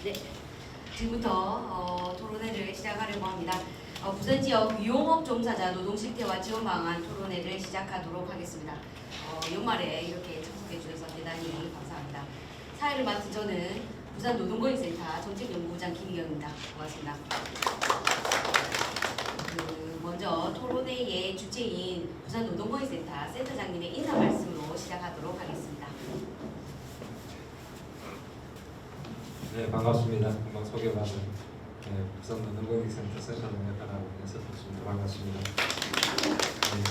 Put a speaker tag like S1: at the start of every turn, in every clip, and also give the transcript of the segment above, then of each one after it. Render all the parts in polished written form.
S1: 네, 지금부터 토론회를 시작하려고 합니다. 부산 지역 유용업 종사자 노동 실태와 지원 방안 토론회를 시작하도록 하겠습니다. 연말에 이렇게 참석해 주셔서 대단히 감사합니다. 사회를 맡은 저는 부산 노동권익센터 정책연구부장 김희경입니다. 고맙습니다. 먼저 토론회의 주체인 부산 노동권익센터 센터장님의 인사 말씀으로 시작하도록 하겠습니다.
S2: 네, 반갑습니다. 금방 소개받은 부산 노동권익센터 센터장 역할하고 있는 서태수입니다. 반갑습니다.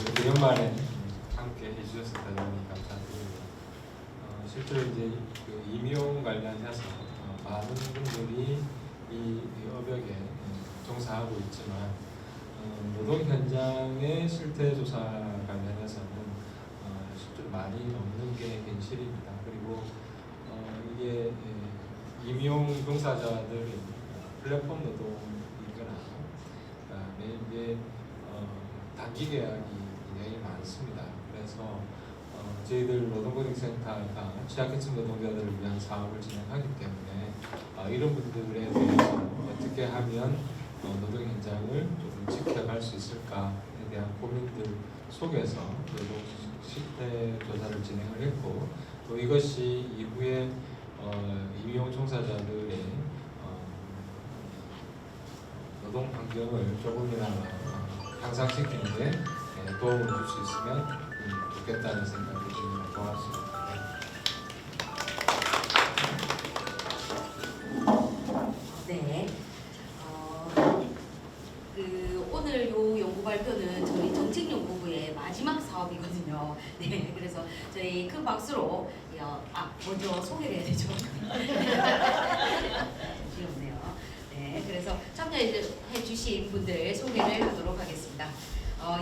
S2: 이렇게 연말에 함께 해주셔서 대단히 감사드립니다. 실제로 이제 그 임용 관련해서 많은 분들이 이 업역에 종사하고 있지만 노동 현장의 실태 조사 관련해서는 실제로 많이 없는 게 현실입니다. 그리고 이게 임용 종사자들이 플랫폼 노동이거나 그다음에 이게 단기 계약이 굉장히 많습니다. 그래서 저희들 노동권익센터가 취약계층 노동자들을 위한 사업을 진행하기 때문에 이런 분들에 대해서 어떻게 하면 노동 현장을 조금 지켜갈 수 있을까에 대한 고민들 속에서 노동 실태 조사를 진행을 했고, 또 이것이 이후에 임용 종사자들의 노동 환경을 조금이나마 향상시키는 데 도움을 줄 수 있으면 좋겠다는 생각이 듭니다. 고맙습니다.
S1: 네. 오늘 요 연구 발표는 저희 정책연구부의 마지막 사업이거든요. 네, 그래서 저희 큰 박수로 먼저 소개를 해야 되죠. 귀엽네요. 네, 그래서 참여해 주신 분들 소개를 하도록 하겠습니다.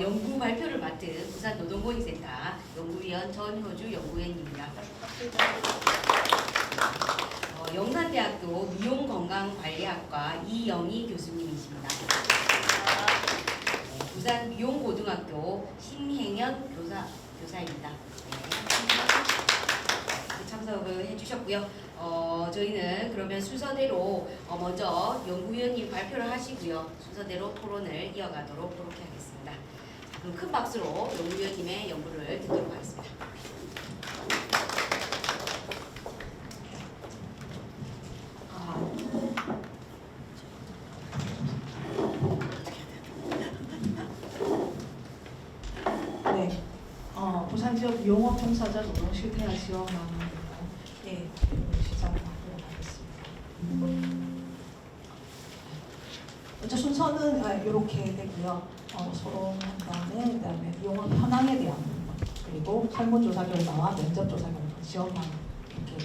S1: 연구 발표를 맡은 부산 노동권익센터 연구위원 전효주 연구위원입니다. 영산대학교 미용건강관리학과 이영희 교수님이십니다. 부산 미용고등학교 심행현 교사입니다. 참석을 해주셨고요. 저희는 그러면 순서대로 먼저 연구위원님 발표를 하시고요. 순서대로 토론을 이어가도록 하겠습니다. 그럼 큰 박수로 연구위원님의 연구를 듣도록 하겠습니다.
S3: 부산 지역 미용업 종사자 노동 실태와 지원 방안입니다. 네, 시작하도록 하겠습니다. 먼저 순서는 이렇게 되고요. 서론 한 그다음에 미용업 현황에 대한 부분, 그리고 설문조사 결과와 면접조사 결과, 지원 방안 이렇게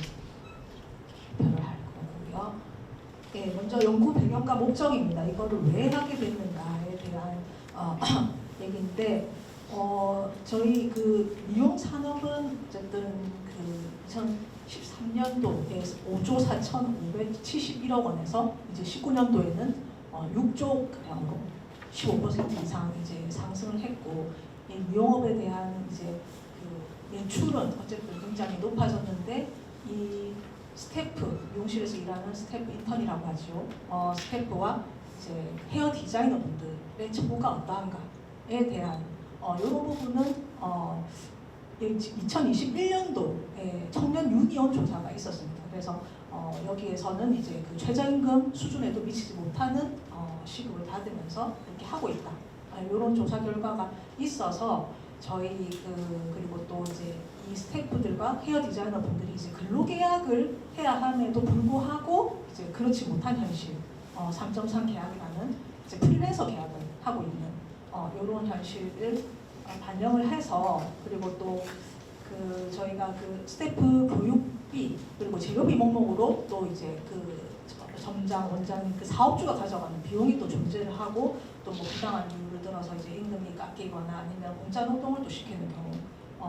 S3: 발표를 할 거고요. 네, 먼저 연구 배경과 목적입니다. 이거를 왜 하게 됐는가에 대한 얘기인데. 저희 그 미용 산업은 어쨌든 그 2013년도에 5조 4,571억 원에서 이제 19년도에는 6조 가량으로 15% 이상 이제 상승을 했고, 이 미용업에 대한 이제 그 매출은 어쨌든 굉장히 높아졌는데, 이 스태프, 미용실에서 일하는 스태프 인턴이라고 하죠. 스태프와 이제 헤어 디자이너 분들의 처우가 어떠한가에 대한 이런 부분은 2021년도에 청년 유니온 조사가 있었습니다. 그래서 여기에서는 이제 그 최저임금 수준에도 미치지 못하는 시급을 받으면서 이렇게 하고 있다. 이런 조사 결과가 있어서 저희 그리고 또 이제 이 스태프들과 헤어 디자이너 분들이 이제 근로계약을 해야 함에도 불구하고 이제 그렇지 못한 현실, 3.3 계약이라는 이제 프리랜서 계약을 하고 있는 이런 현실을 반영을 해서, 그리고 또 그 저희가 그 스태프 교육비 그리고 재료비 목록으로 또 이제 그 점장 원장 그 사업주가 가져가는 비용이 또 존재를 하고, 또 뭐 부당한 이유를 들어서 이제 임금이 깎이거나 아니면 공짜 노동을 또 시키는 경우,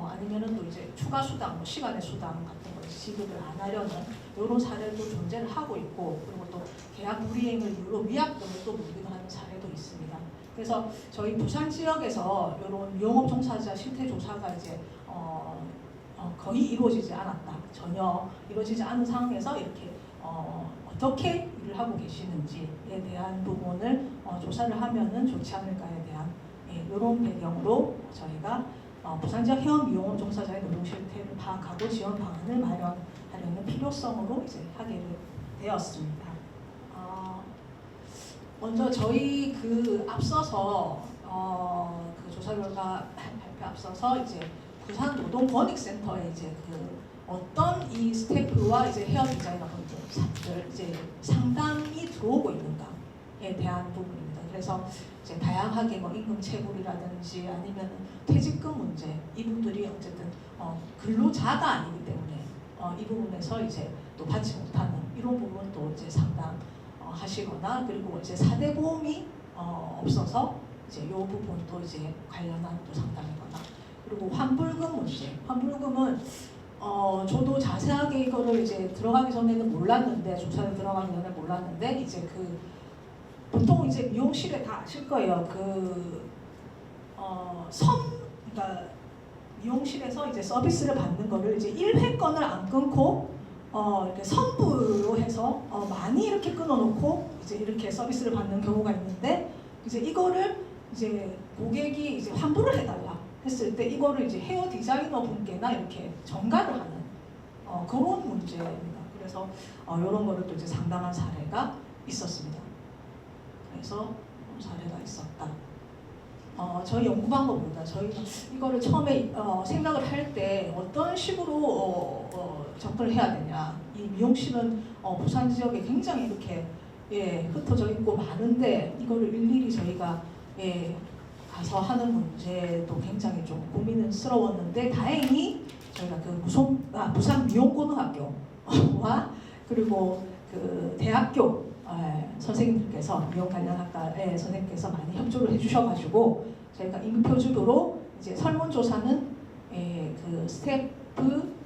S3: 아니면은 또 이제 추가 수당, 뭐 시간의 수당 같은 걸 지급을 안 하려는 이런 사례도 존재를 하고 있고, 그리고 또 계약 불이행을 이유로 위약금을 또 물기도 하는 사례도 있습니다. 그래서 저희 부산 지역에서 이런 미용업 종사자 실태 조사가 이제 거의 이루어지지 않았다. 전혀 이루어지지 않은 상황에서 이렇게 어떻게 일을 하고 계시는지에 대한 부분을 조사를 하면은 좋지 않을까에 대한 이런 배경으로 저희가 부산 지역 해원 미용업 종사자의 노동 실태를 파악하고 지원 방안을 마련하려는 필요성으로 이제 하게 되었습니다. 먼저 저희 그 앞서서 그 조사 결과 발표 앞서서 이제 부산 노동권익센터에 이제 그 어떤 이 스태프와 이제 헤어 디자이너분들 이제 상담이 들어오고 있는가에 대한 부분입니다. 그래서 이제 다양하게 뭐 임금 체불이라든지 아니면 퇴직금 문제 이분들이 어쨌든 근로자가 아니기 때문에 이 부분에서 이제 또 받지 못하는 이런 부분도 이제 상담하시거나 그리고 이제 4대 보험이 없어서 이제 이 부분도 이제 관련한 또 상담이거나 그리고 환불금 문제 환불금은 저도 자세하게 이거를 이제 들어가기 전에는 몰랐는데 조사를 들어가기 전에 몰랐는데 이제 그 보통 이제 미용실에 다 아실 거예요. 그러니까 미용실에서 이제 서비스를 받는 거를 이제 1회권을 안 끊고 이렇게 선불로 해서 많이 이렇게 끊어놓고 이제 이렇게 서비스를 받는 경우가 있는데 이제 이거를 이제 고객이 이제 환불을 해달라 했을 때 이거를 이제 헤어 디자이너 분께나 이렇게 전가를 하는 그런 문제입니다. 그래서 이런 거를 또 이제 상담한 사례가 있었습니다. 그래서 사례가 있었다. 저희 연구 방법입니다. 저희가 이거를 처음에 생각을 할 때 어떤 식으로 접근을 해야 되냐. 이 미용실은 부산 지역에 굉장히 이렇게 흩어져 있고 많은데 이거를 일일이 저희가 가서 하는 문제도 굉장히 좀 고민스러웠는데 다행히 저희가 그 부산 미용고등학교와 그리고 그 대학교 선생님들께서 미용 관련학과의 선생님께서 많이 협조를 해주셔가지고 저희가 임표주도로 이제 설문조사는 그 스태프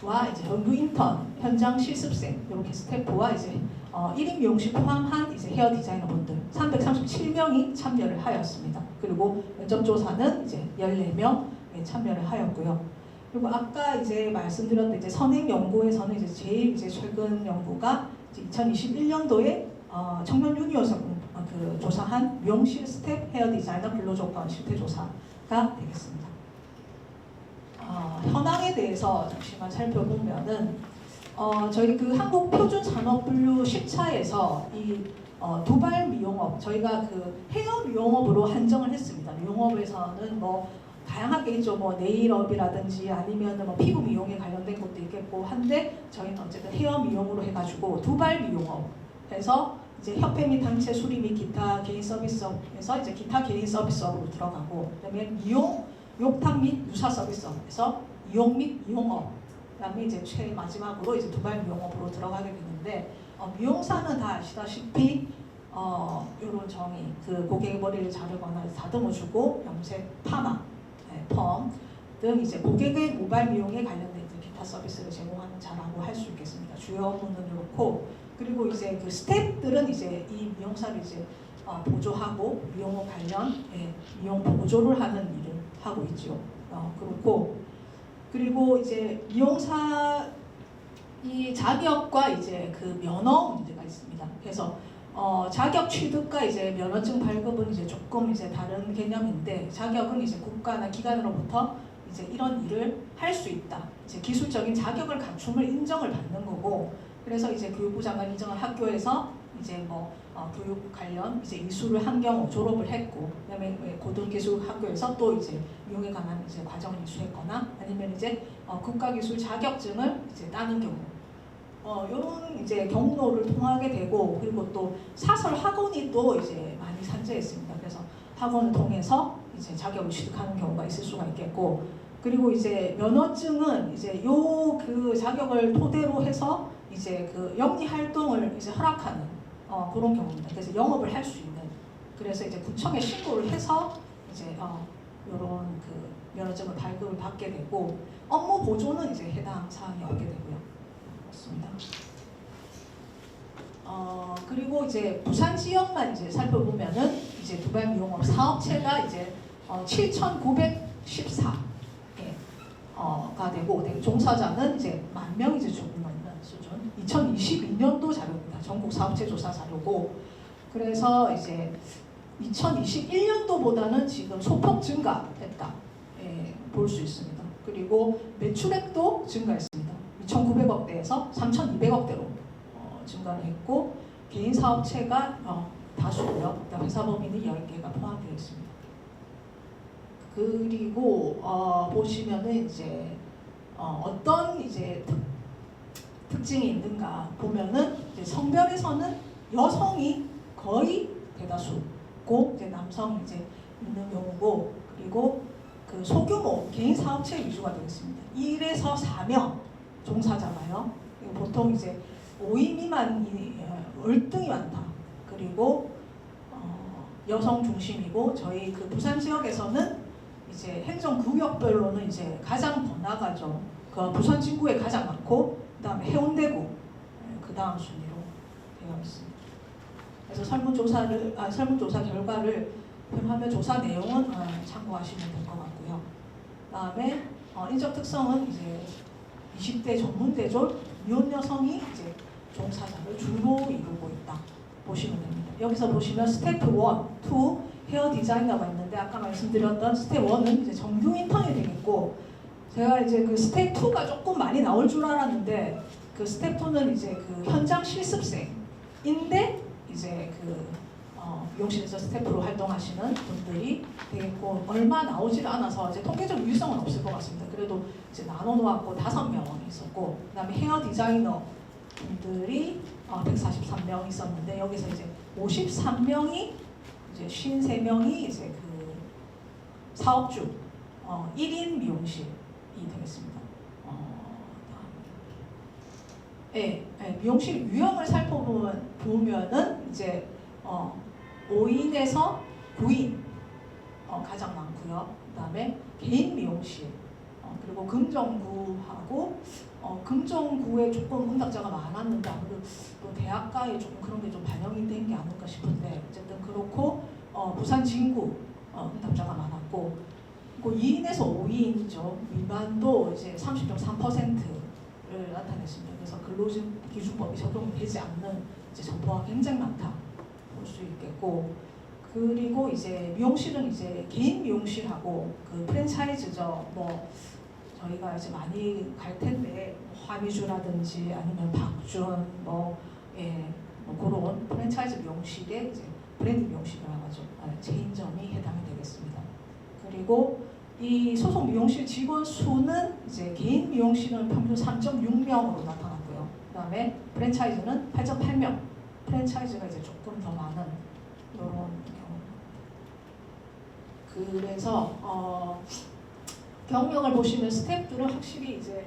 S3: 와 이제 정규 인턴, 현장 실습생 이렇게 스태프와 이제 1인 미용실 포함한 이제 헤어 디자이너 분들 337명이 참여를 하였습니다. 그리고 면접 조사는 이제 14명 참여를 하였고요. 그리고 아까 이제 말씀드렸던 이제 선행 연구에서는 이제 제일 이제 최근 연구가 2021년도에 청년 유니어에서 그 조사한 미용실 스텝 헤어 디자이너 근로조건 실태 조사가 되겠습니다. 현황에 대해서 잠시만 살펴보면은 저희 그 한국표준산업분류 10차에서 이 두발 미용업 저희가 그 헤어 미용업으로 한정을 했습니다. 미용업에서는 뭐 다양하게 있죠. 뭐 네일업이라든지 아니면 뭐 피부 미용에 관련된 것도 있겠고 한데 저희는 어쨌든 헤어 미용으로 해가지고 두발 미용업 해서 이제 협회 및 단체 수리 및 기타 개인 서비스업에서 이제 기타 개인 서비스업으로 들어가고 그다음에 미용 욕탕 및 유사 서비스업에서 이용 및 이용업 그다음에 이제 마지막으로 이제 두발 미용업으로 들어가게 되는데 미용사는 다 아시다시피 이런 정의 그 고객의 머리를 자르거나 다듬어주고 염색 파마 펌 등 이제 고객의 모발 미용에 관련된 이제 기타 서비스를 제공하는 자라고 할 수 있겠습니다. 주요 업무는 이렇고 그리고 이제 그 스태프들은 이제 이 미용사를 이제 보조하고 미용업 관련 미용 보조를 하는 일을 하고 있죠. 그리고 이제 미용사 이 자격과 이제 그 면허 문제가 있습니다. 그래서 자격 취득과 이제 면허증 발급은 이제 조금 이제 다른 개념인데 자격은 이제 국가나 기관으로부터 이제 이런 일을 할 수 있다. 이제 기술적인 자격을 갖춤을 인정을 받는 거고 그래서 이제 교육부 장관 인정한 학교에서 이제 뭐 교육 관련 이제 이수를 한 경우 졸업을 했고 그다음에 고등기술 학교에서 또 이제 미용에 관한 이제 과정을 이수했거나 아니면 이제 국가기술 자격증을 이제 따는 경우 이런 이제 경로를 통하게 되고 그리고 또 사설 학원이 또 이제 많이 산재했습니다. 그래서 학원을 통해서 이제 자격을 취득하는 경우가 있을 수가 있겠고 그리고 이제 면허증은 이제 요 그 자격을 토대로 해서 이제 그 영리 활동을 이제 허락하는 그런 경우입니다. 그래서 영업을 할 수 있는 그래서 이제 구청에 신고를 해서 이제 이런 그 면허증을 발급을 받게 되고 업무 보조는 이제 해당 사항이 없게 되고요. 그렇습니다. 그리고 이제 부산 지역만 이제 살펴보면은 이제 두발 미용업 사업체가 이제 7,914가 되고 종사자는 이제 10,000명 이제 조금 넘는 수준. 2022년도 자료입니다. 전국 사업체 조사 자료고, 그래서 이제 2021년도보다는 지금 소폭 증가했다. 볼 수 있습니다. 그리고 매출액도 증가했습니다. 2,900억대에서 3,200억대로 증가를 했고, 개인 사업체가 다수고요. 회사 범위는 10개가 포함되어 있습니다. 그리고 보시면은 이제 어떤 이제 특징이 있는가 보면은 이제 성별에서는 여성이 거의 대다수고, 이제 남성이 이제 있는 경우고, 그리고 그 소규모 개인 사업체 위주가 되겠습니다. 1에서 4명 종사자가요. 보통 이제 5인 미만이 월등히 많다. 그리고 여성 중심이고, 저희 그 부산 지역에서는 이제 행정구역별로는 이제 가장 번화가죠. 그 부산 진구에 가장 많고, 그다음에 해운대구, 그다음 순위로 되어 있습니다. 그래서 설문조사 결과를 표하면 조사 내용은 참고하시면 될 것 같고요. 그다음에 인적 특성은 이제 20대 전문대졸 미혼 여성이 이제 종사자를 주로 이루고 있다 보시면 됩니다. 여기서 보시면 스텝 1, 2 헤어 디자이너가 있는데, 아까 말씀드렸던 스텝 1은 이제 정규 인턴이 되겠고, 제가 이제 그 스텝 2가 조금 많이 나올 줄 알았는데, 그 스텝 2는 이제 그 현장 실습생인데 이제 그 미용실에서 스태프로 활동하시는 분들이 되겠고, 얼마 나오질 않아서 이제 통계적 유효성은 없을 것 같습니다. 그래도 이제 나눠놓았고 5명이 있었고, 그다음에 헤어 디자이너 분들이 143명 있었는데, 여기서 이제 53명이 이제 53명이 이제 그 사업주 1인 미용실이 되겠습니다. 미용실 유형을 살펴보면은 이제 5인에서 9인 가장 많고요. 그다음에 개인 미용실, 그리고 금정구하고 금정구에 조금 응답자가 많았는데, 아무래도 또 대학가에 조금 그런 게 좀 반영이 된 게 아닌가 싶은데, 어쨌든 그렇고 부산 진구 응답자가 많았고, 그리고 2인에서 5인이죠. 미만도 이제 30.3%를 나타냈습니다. 그래서 근로기준법이 적용되지 않는 이제 점포가 굉장히 많다 볼 수 있겠고, 그리고 이제 미용실은 이제 개인 미용실하고 그 프랜차이즈죠. 뭐 저희가 이제 많이 갈 텐데, 화미주라든지 아니면 박준 뭐 그런 프랜차이즈 미용실에 이제 브랜드 미용실이라고 하죠. 체인점이 해당이 되겠습니다. 그리고 이 소속 미용실 직원 수는 이제 개인 미용실은 평균 3.6명으로 나타났고요. 그다음에 프랜차이즈는 8.8명. 프랜차이즈가 이제 조금 더 많은 이런 경우. 그래서 경력을 보시면 스태프들은 확실히 이제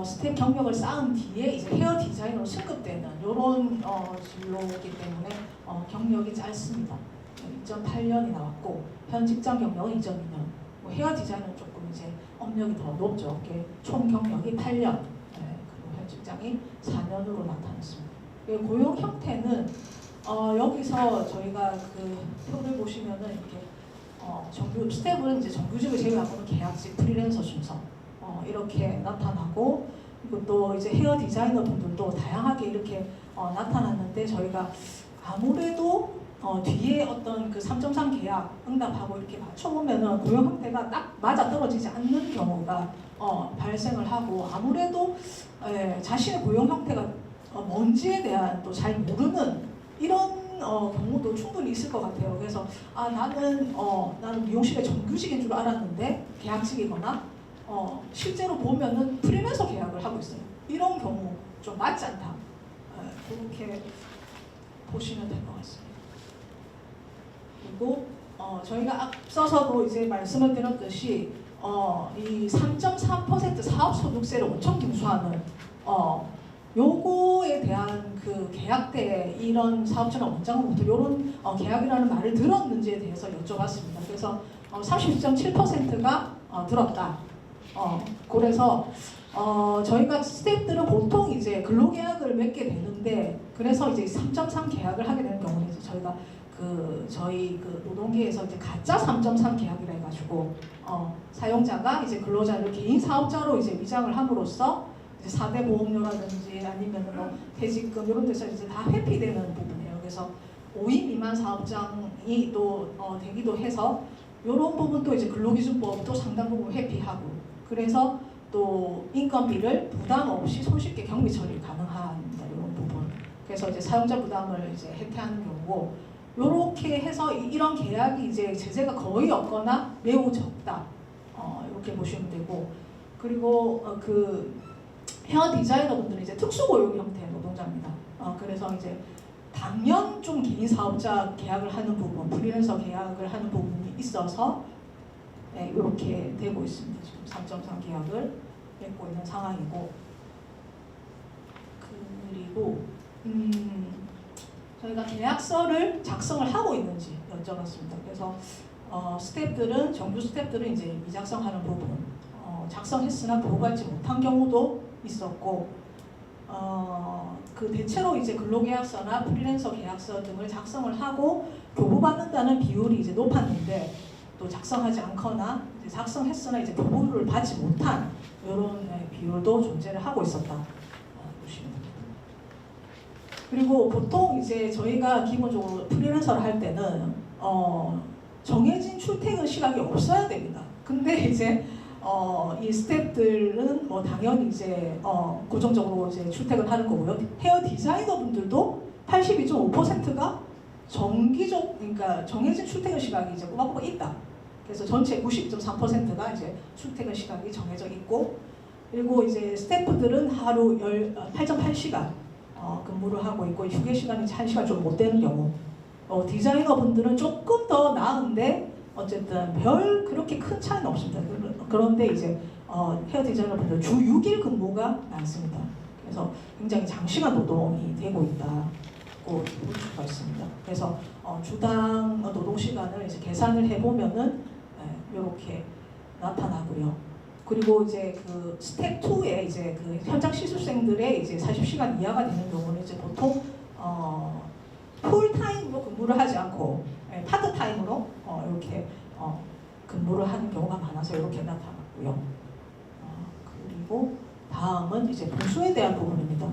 S3: 스텝 경력을 쌓은 뒤에 이제 헤어 디자이너로 승급되는 이런 진로이기 때문에 경력이 짧습니다. 2.8년이 나왔고, 현 직장 경력은 2.2년. 헤어 디자이너는 조금 이제 업력이 더 높죠. 총 경력이 8년, 그리고 현 직장이 4년으로 나타났습니다. 고용 형태는 여기서 저희가 그 표를 보시면은 이렇게 정규 스텝은 이제 정규직을 제외하고는 계약직, 프리랜서 순서 이렇게 나타나고, 그리고 또 이제 헤어 디자이너 분들도 다양하게 이렇게 나타났는데, 저희가 아무래도 뒤에 어떤 그 3.3 계약 응답하고 이렇게 맞춰보면은 고용 형태가 딱 맞아 떨어지지 않는 경우가 발생을 하고, 아무래도 자신의 고용 형태가 뭔지에 대한 또 잘 모르는 이런 경우도 충분히 있을 것 같아요. 그래서 나는 미용실의 정규직인 줄 알았는데 계약직이거나 실제로 보면은 프리랜서 계약을 하고 있어요. 이런 경우 좀 맞지 않다. 그렇게 보시면 될 것 같습니다. 그리고 저희가 앞서서도 이제 말씀을 드렸듯이 이 3.3% 사업소득세를 원천 징수하는 요거에 대한 그 계약 때 이런 사업자나 원장으로부터 이런 계약이라는 말을 들었는지에 대해서 여쭤봤습니다. 그래서 30.7%가 들었다. 그래서 저희가 스태프들은 보통 이제 근로계약을 맺게 되는데, 그래서 이제 3.3 계약을 하게 되는 경우는 이제 저희가 저희 노동계에서 이제 가짜 3.3 계약이라 해가지고 사용자가 이제 근로자를 개인 사업자로 이제 위장을 함으로써 이제 4대 보험료라든지 아니면 뭐 퇴직금 이런 데서 이제 다 회피되는 부분이에요. 그래서 5인 미만 사업장이 또 되기도 해서 이런 부분도 이제 근로기준법도 상당 부분 회피하고 그래서 또 인건비를 부담 없이 손쉽게 경비 처리 가능합니다. 이런 부분. 그래서 이제 사용자 부담을 이제 해태하는 경우고 이렇게 해서 이런 계약이 이제 제재가 거의 없거나 매우 적다. 이렇게 보시면 되고 그리고 그 헤어 디자이너분들은 이제 특수고용 형태의 노동자입니다. 그래서 이제 당연 좀 개인 사업자 계약을 하는 부분, 프리랜서 계약을 하는 부분이 있어서 이렇게 되고 있습니다. 지금 3.3 계약을 맺고 있는 상황이고 그리고 저희가 계약서를 작성을 하고 있는지 여쭤봤습니다. 그래서 스태프들은 정규 스태프들은 이제 미작성하는 부분 작성했으나 보고하지 못한 경우도 있었고 그 대체로 이제 근로계약서나 프리랜서 계약서 등을 작성을 하고 교부받는다는 비율이 이제 높았는데 또 작성하지 않거나 이제 작성했으나 이제 교부를 받지 못한 이런 비율도 존재를 하고 있었다 보시면 됩니다. 그리고 보통 이제 저희가 기본적으로 프리랜서를 할 때는 정해진 출퇴근 시간이 없어야 됩니다. 근데 이제 이 스태프들은 뭐 당연히 이제 고정적으로 이제 출퇴근하는 거고요. 헤어 디자이너 분들도 82.5%가 그러니까 정해진 출퇴근 시간이 이제 꼬박꼬박 있다. 그래서 전체 90.3%가 이제 출퇴근 시간이 정해져 있고, 그리고 이제 스태프들은 하루 8.8시간 근무를 하고 있고 휴게 시간이 1시간 좀 못 되는 경우, 디자이너 분들은 조금 더 나은데 어쨌든 별 그렇게 큰 차이는 없습니다. 그런데 이제 헤어 디자이너 분들 주 6일 근무가 많습니다. 그래서 굉장히 장시간 노동이 되고 있다고 볼 수가 있습니다. 그래서 주당 노동 시간을 이제 계산을 해보면은 이렇게 나타나고요. 그리고 이제 그 스텝 2에 이제 그 현장 시술생들의 이제 40시간 이하가 되는 경우는 이제 보통 풀타임으로 근무를 하지 않고 파트타임으로 이렇게 근무를 하는 경우가 많아서 이렇게 나타났고요. 그리고 다음은 이제 보수에 대한 부분입니다.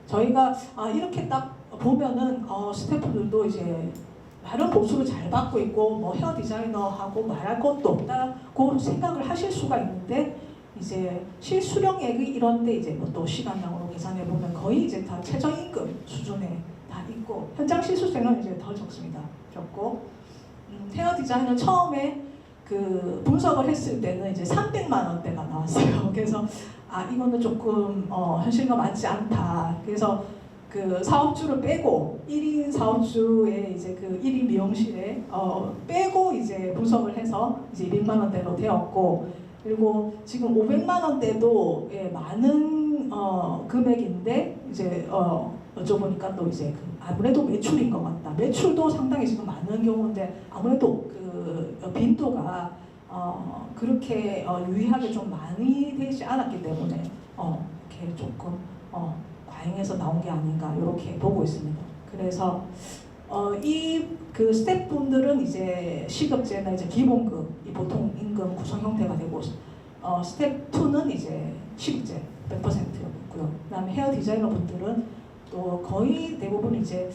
S3: 저희가 이렇게 딱 보면은 스태프들도 이제 다른 보수를 잘 받고 있고 뭐 헤어 디자이너하고 말할 것도 없다고 생각을 하실 수가 있는데 이제 실수령액이 이런데 이제 뭐 또 시간량으로 계산해 보면 거의 이제 다 최저임금 수준에 다 있고 현장 실수생은 이제 더 적습니다. 적고 헤어 디자이너 처음에 그 분석을 했을 때는 이제 300만 원대가 나왔어요. 그래서 이거는 조금 현실과 맞지 않다. 그래서 그 사업주를 빼고 1인 사업주의 이제 그 1인 미용실에 빼고 이제 분석을 해서 이제 200만 원대로 되었고, 그리고 지금 500만 원대도 많은 금액인데 이제 여쭤보니까 또 이제 아무래도 매출인 것 같다. 매출도 상당히 지금 많은 경우인데 아무래도 그 빈도가 그렇게 유의하게 좀 많이 되지 않았기 때문에 이렇게 조금 과잉해서 나온 게 아닌가 이렇게 보고 있습니다. 그래서 이 그 스태프분들은 이제 시급제나 이제 기본급이 보통 임금 구성 형태가 되고 스텝 2는 이제 시급제 100%였고요. 그다음에 헤어 디자이너 분들은 또 거의 대부분 이제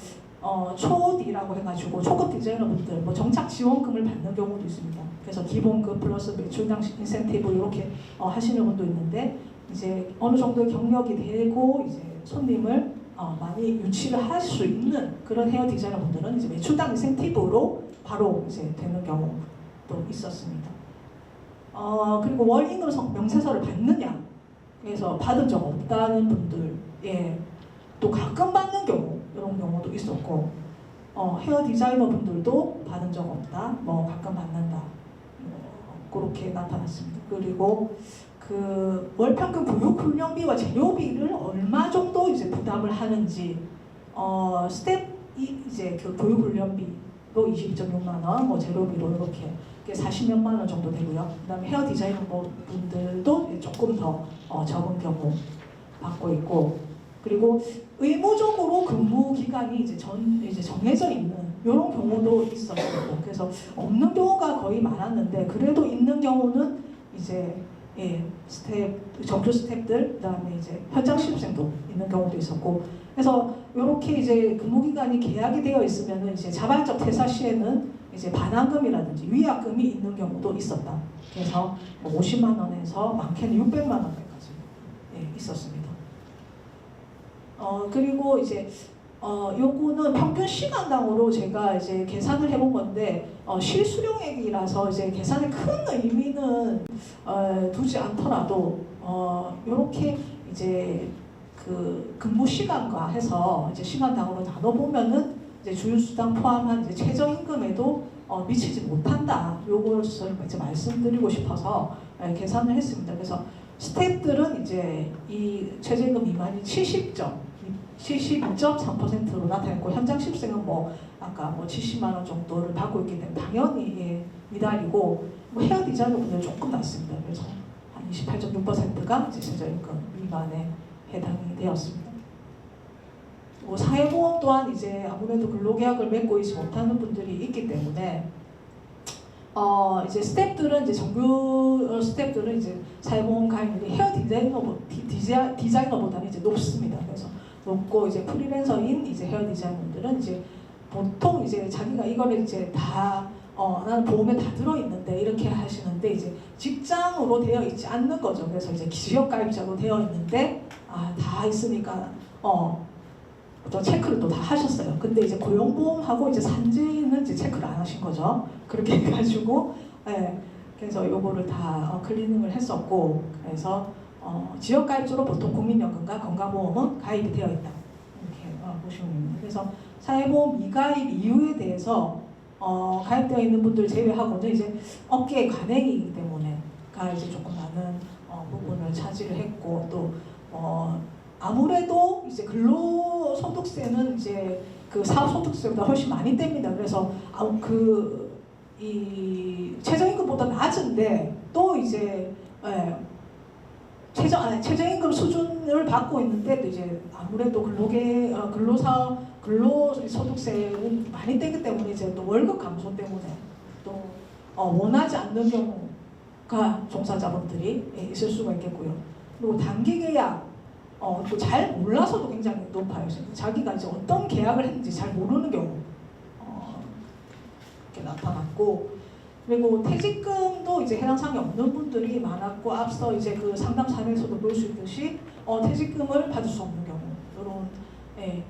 S3: 초디라고 해가지고 초급 디자이너 분들 뭐 정착 지원금을 받는 경우도 있습니다. 그래서 기본급 플러스 매출당 인센티브 이렇게 하시는 분도 있는데 이제 어느 정도 경력이 되고 이제 손님을 많이 유치를 할 수 있는 그런 헤어 디자이너 분들은 이제 매출당 인센티브로 바로 이제 되는 경우도 있었습니다. 그리고 월 임금 명세서를 받느냐, 그래서 받은 적 없다는 분들, 또 가끔 받는 경우 이런 경우도 있었고, 헤어 디자이너 분들도 받은 적 없다, 뭐 가끔 받는다, 그렇게 나타났습니다. 그리고 그 월평균 교육 훈련비와 재료비를 얼마 정도 이제 부담을 하는지, 스텝이 이제 그 교육 훈련비로 22.6만 원, 뭐 재료비로 이렇게 40몇만 원 정도 되고요. 그다음에 헤어 디자이너 분들도 조금 더 적은 경우 받고 있고, 그리고 의무적으로 근무 기간이 이제 정해져 있는 이런 경우도 있었습니다. 그래서 없는 경우가 거의 많았는데 그래도 있는 경우는 이제 정규 스텝들, 그다음에 이제 현장 실습생도 있는 경우도 있었고, 그래서 이렇게 이제 근무기간이 계약이 되어 있으면은 이제 자발적 퇴사 시에는 이제 반환금이라든지 위약금이 있는 경우도 있었다. 그래서 50만 원에서 많게는 600만 원까지 있었습니다. 그리고 이제 요거는 평균 시간당으로 제가 이제 계산을 해본 건데 실수령액이라서 이제 계산에 큰 의미는 두지 않더라도 요렇게 이제 그 근무 시간과 해서 이제 시간당으로 나눠 보면은 이제 주휴수당 포함한 이제 최저임금에도 미치지 못한다. 요것을 이제 말씀드리고 싶어서 계산을 했습니다. 그래서 스태프들은 이제 이 최저임금 미만이 72.3%로 나타났고, 현장 실습생은 뭐 아까 뭐 70만 원 정도를 받고 있기 때문에 당연히 미달이고, 뭐 헤어 디자이너분들 조금 낮습니다. 그래서 한 28.6%가 이제 최저임금 미만에 해당이 되었습니다. 뭐 사회보험 또한 이제 아무래도 근로계약을 맺고 있지 못하는 분들이 있기 때문에 이제 스태프들은 이제 정규 스태프들은 이제 사회보험 가입률이 헤어 디자이너보다는 이제 높습니다. 그래서 높고, 이제 프리랜서인 이제 헤어 디자이너들은 이제 보통 이제 자기가 이거를 이제 다 나는 보험에 다 들어있는데 이렇게 하시는데 이제 직장으로 되어 있지 않는 거죠. 그래서 이제 지역가입자로 되어 있는데 다 있으니까 또 체크를 또 다 하셨어요. 근데 이제 고용보험하고 이제 산재는 이제 체크를 안 하신 거죠. 그렇게 해가지고 그래서 요거를 다 클리닝을 했었고, 그래서 지역가입자로 보통 국민연금과 건강보험은 가입이 되어 있다. 이렇게 보시면 됩니다. 그래서 사회보험 미가입 이유에 대해서 가입되어 있는 분들 제외하고는 이제 업계 관행이기 때문에 이제 조금 많은 부분을 차지를 했고, 또 아무래도 이제 근로소득세는 이제 그 사업소득세보다 훨씬 많이 뗍니다. 그래서 이 최저임금보다 낮은데 또 이제 최저임금 수준을 받고 있는데 이제 아무래도 근로소득세는 많이 떼기 때문에 이제 또 월급 감소 때문에 또 원하지 않는 경우가 종사자분들이 있을 수가 있겠고요. 그리고 단기 계약 또 잘 몰라서도 굉장히 높아요. 자기가 이제 어떤 계약을 했는지 잘 모르는 경우 이렇게 나타났고, 그리고 퇴직금도 이제 해당 사항이 없는 분들이 많았고, 앞서 이제 그 상담 사례에서도 볼 수 있듯이 퇴직금을 받을 수 없는 경우, 이런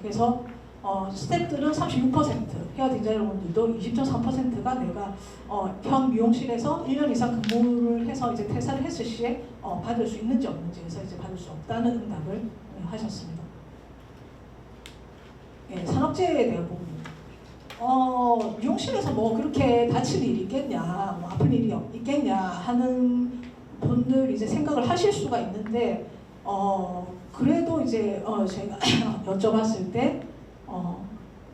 S3: 그래서 스태프들은 36%, 헤어 디자이너분들도 20.3%가 내가 현 미용실에서 1년 이상 근무를 해서 이제 퇴사를 했을 시에 받을 수 있는지 없는지 해서 이제 받을 수 없다는 응답을 하셨습니다. 산업재해에 대한 부분. 미용실에서 뭐 그렇게 다칠 일이 있겠냐, 뭐 아플 일이 있겠냐 하는 분들 이제 생각을 하실 수가 있는데, 그래도 이제 제가 여쭤봤을 때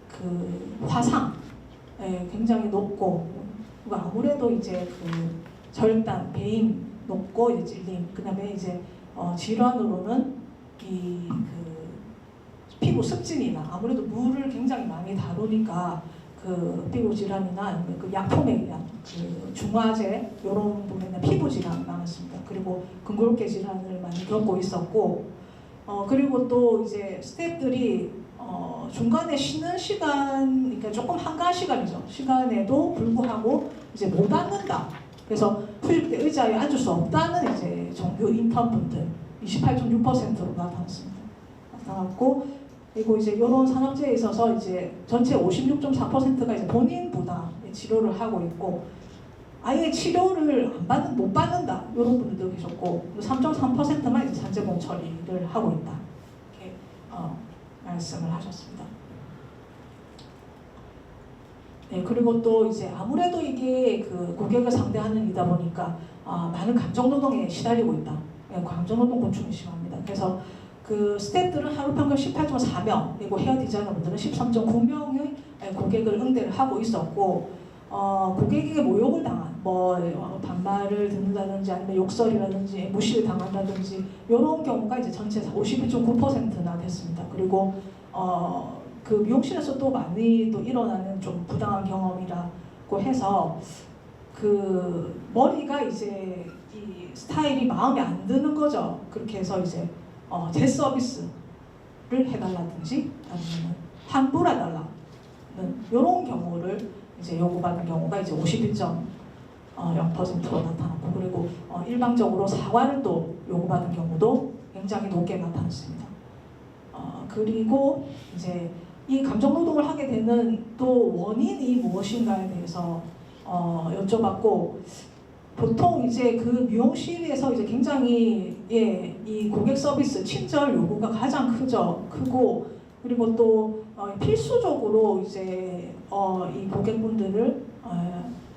S3: 그 화상 굉장히 높고, 아무래도 이제 그 절단, 배임 높고 이제 찔림, 그다음에 이제 질환으로는 이 그 피부 습진이나 아무래도 물을 굉장히 많이 다루니까 그 피부 질환이나 그 약품에 의한 그 중화제 이런 부분에 피부 질환이 많았습니다. 그리고 근골격 질환을 많이 겪고 있었고, 그리고 또 이제 스태프들이 중간에 쉬는 시간, 그러니까 조금 한가한 시간이죠. 시간에도 불구하고 이제 못 앉는다. 그래서 휴직 때 의자에 앉을 수 없다는 이제 정규 인턴분들 28.6%로 나타났고, 그리고 이제 이런 산업재해에 있어서 이제 전체 56.4%가 이제 본인 부담의 치료를 하고 있고, 아예 치료를 못 받는다 이런 분들도 계셨고, 3.3%만 이제 산재보험 처리를 하고 있다. 이렇게 말씀을 하셨습니다. 그리고 또 이제 아무래도 이게 그 고객을 상대하는 일이다 보니까 많은 감정노동에 시달리고 있다. 감정노동 고충이 심합니다. 그래서 그 스태프들은 하루 평균 18.4명, 그리고 헤어 디자이너분들은 13.9명의 고객을 응대를 하고 있었고, 고객에게 모욕을 당한, 반말을 듣는다든지 아니면 욕설이라든지 무시를 당한다든지 이런 경우가 이제 전체 51.9%나 됐습니다. 그리고 그 미용실에서 또 많이 또 일어나는 좀 부당한 경험이라고 해서 그 머리가 이제 이 스타일이 마음에 안 드는 거죠. 그렇게 해서 이제 제 서비스를 해달라든지 아니면 환불해달라는 이런 경우를 이제 요구받는 경우가 이제 51.0%로 나타났고, 그리고 일방적으로 사과를 또 요구받는 경우도 굉장히 높게 나타났습니다. 그리고 이제 이 감정 노동을 하게 되는 또 원인이 무엇인가에 대해서 여쭤봤고, 보통 이제 그 미용실에서 이제 굉장히 이 고객 서비스 친절 요구가 가장 크고, 그리고 또 필수적으로 이제 이 고객분들을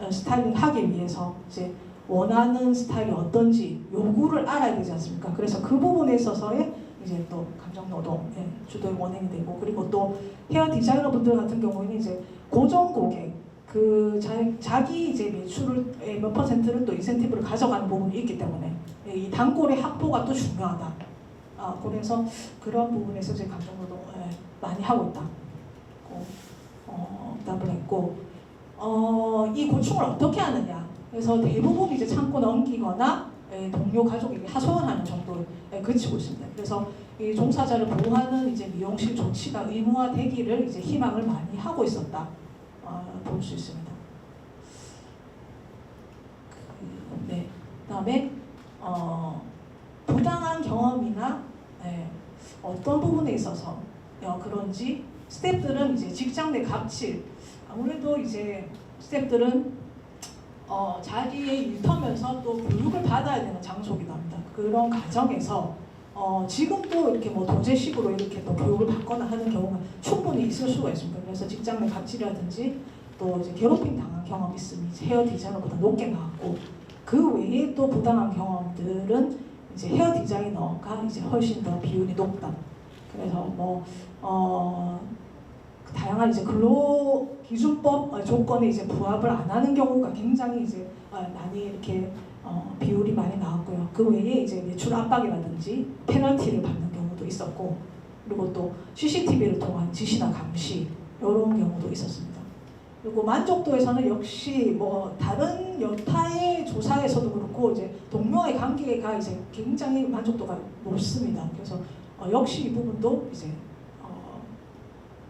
S3: 스타일링하기 위해서 이제 원하는 스타일이 어떤지 요구를 알아야 되지 않습니까? 그래서 그 부분에 있어서의 이제 또 감정 노동의 주도의 원인이 되고, 그리고 또 헤어 디자이너 분들 같은 경우에는 이제 고정 고객 그 자기 이제 매출을 몇 %를 또 인센티브를 가져가는 부분이 있기 때문에 이 단골의 확보가 또 중요하다. 그래서 그런 부분에서 이제 감정 노동 많이 하고 있다. 답을 했고, 이 고충을 어떻게 하느냐. 그래서 대부분 이제 참고 넘기거나 동료 가족에게 하소연하는 정도에 그치고 있습니다. 그래서 이 종사자를 보호하는 이제 미용실 조치가 의무화되기를 이제 희망을 많이 하고 있었다. 볼 수 있습니다. 네. 그다음에 부당한 경험이나 어떤 부분에 있어서 그런지 스태프들은 이제 직장 내 갑질, 아무래도 이제 스태프들은 자기의 일터면서 또 교육을 받아야 되는 장소이기도 합니다. 그런 과정에서 지금도 이렇게 뭐 도제식으로 이렇게 또 교육을 받거나 하는 경우가 충분히 있을 수가 있습니다. 그래서 직장 내 갑질이라든지 또 이제 괴롭힘 당한 경험이 있으면 이제 헤어 디자이너보다 높게 나왔고, 그 외에 또 부당한 경험들은 이제 헤어 디자이너가 이제 훨씬 더 비율이 높다. 그래서 뭐 다양한 이제 근로기준법 조건에 이제 부합을 안 하는 경우가 굉장히 이제 많이 이렇게 비율이 많이 나왔고요. 그 외에 이제 매출 압박이라든지 페널티를 받는 경우도 있었고, 그리고 또 CCTV를 통한 지시나 감시 이런 경우도 있었습니다. 그리고 만족도에서는 역시 뭐 다른 여타의 조사에서도 그렇고 이제 동료와의 관계가 이제 굉장히 만족도가 높습니다. 그래서 역시 이 부분도 이제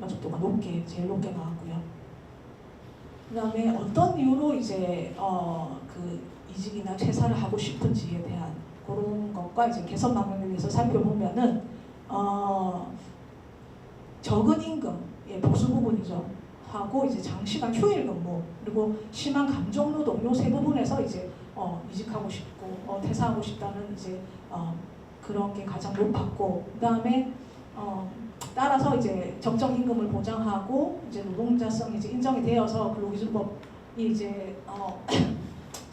S3: 만족도가 제일 높게 나왔고요. 그다음에 어떤 이유로 이제 그 이직이나 퇴사를 하고 싶은지에 대한 그런 것과 이제 개선 방향에 대해서 살펴보면은 적은 임금의 보수 부분이죠. 하고 이제 장시간 휴일 근무, 그리고 심한 감정 노동 요 세 부분에서 이제 이직하고 싶고 퇴사하고 싶다는 이제 그런 게 가장 높았고, 그다음에 따라서 이제 적정 임금을 보장하고 이제 노동자성이 이제 인정이 되어서 근로기준법이 이제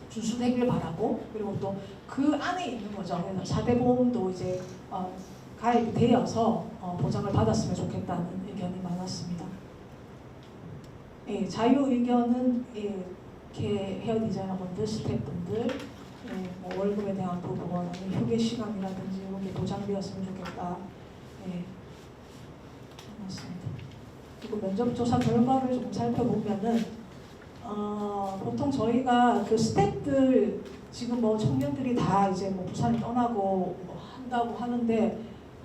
S3: 준수되길 바라고, 그리고 또 그 안에 있는 거죠. 그래서 4대 보험도 이제 가입이 되어서 보장을 받았으면 좋겠다는 의견이 많았습니다. 자유 의견은 헤어 디자이너분들, 스태프분들, 뭐 월급에 대한 부분, 휴게 시간이라든지 이런 게 보장되었으면 좋겠다. 맞습니다. 그리고 면접 조사 결과를 좀 살펴보면은 보통 저희가 그 스태프들 지금 뭐 청년들이 다 이제 뭐 부산을 떠나고 뭐 한다고 하는데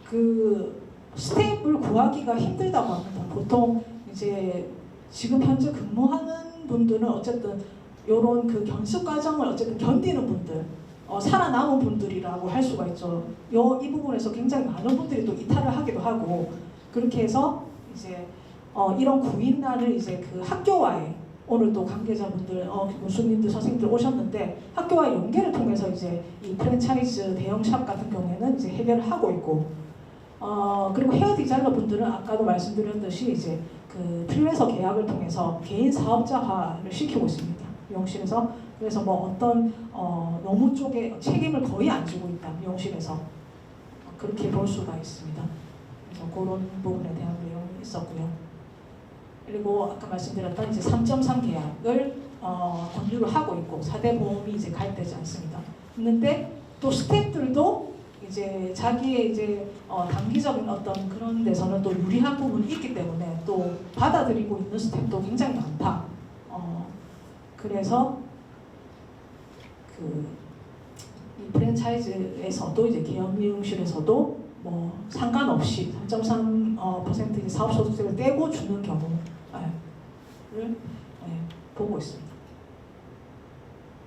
S3: 그 스태프를 구하기가 힘들다고 합니다. 보통 이제 지금 현재 근무하는 분들은 어쨌든 이런 그 견습 과정을 어쨌든 견디는 분들, 살아남은 분들이라고 할 수가 있죠. 이 부분에서 굉장히 많은 분들이 또 이탈을 하기도 하고, 그렇게 해서 이제 이런 구인난을 이제 그 학교와의, 오늘 또 관계자분들, 교수님들, 선생님들 오셨는데 학교와 연계를 통해서 이제 이 프랜차이즈 대형 샵 같은 경우에는 이제 해결을 하고 있고, 그리고 헤어 디자이너 분들은 아까도 말씀드렸듯이 이제 그 프리랜서 계약을 통해서 개인 사업자화를 시키고 있습니다. 미용실에서. 그래서 뭐 어떤 노무 쪽에 책임을 거의 안 지고 있다. 미용실에서. 그렇게 볼 수가 있습니다. 그래서 그런 부분에 대한 내용이 있었고요. 그리고 아까 말씀드렸던 이제 3.3 계약을 권유를 하고 있고 4대 보험이 이제 가입되지 않습니다. 있는데 또 스태프들도 이제 자기의 이제 단기적인 어떤 그런 데서는 또 유리한 부분이 있기 때문에 또 받아들이고 있는 스태프도 굉장히 많다. 그래서 그 프랜차이즈에서도 이제 기업 미용실에서도 뭐 상관없이 3.3% 이제 사업소득세를 떼고 주는 경우를 보고 있습니다.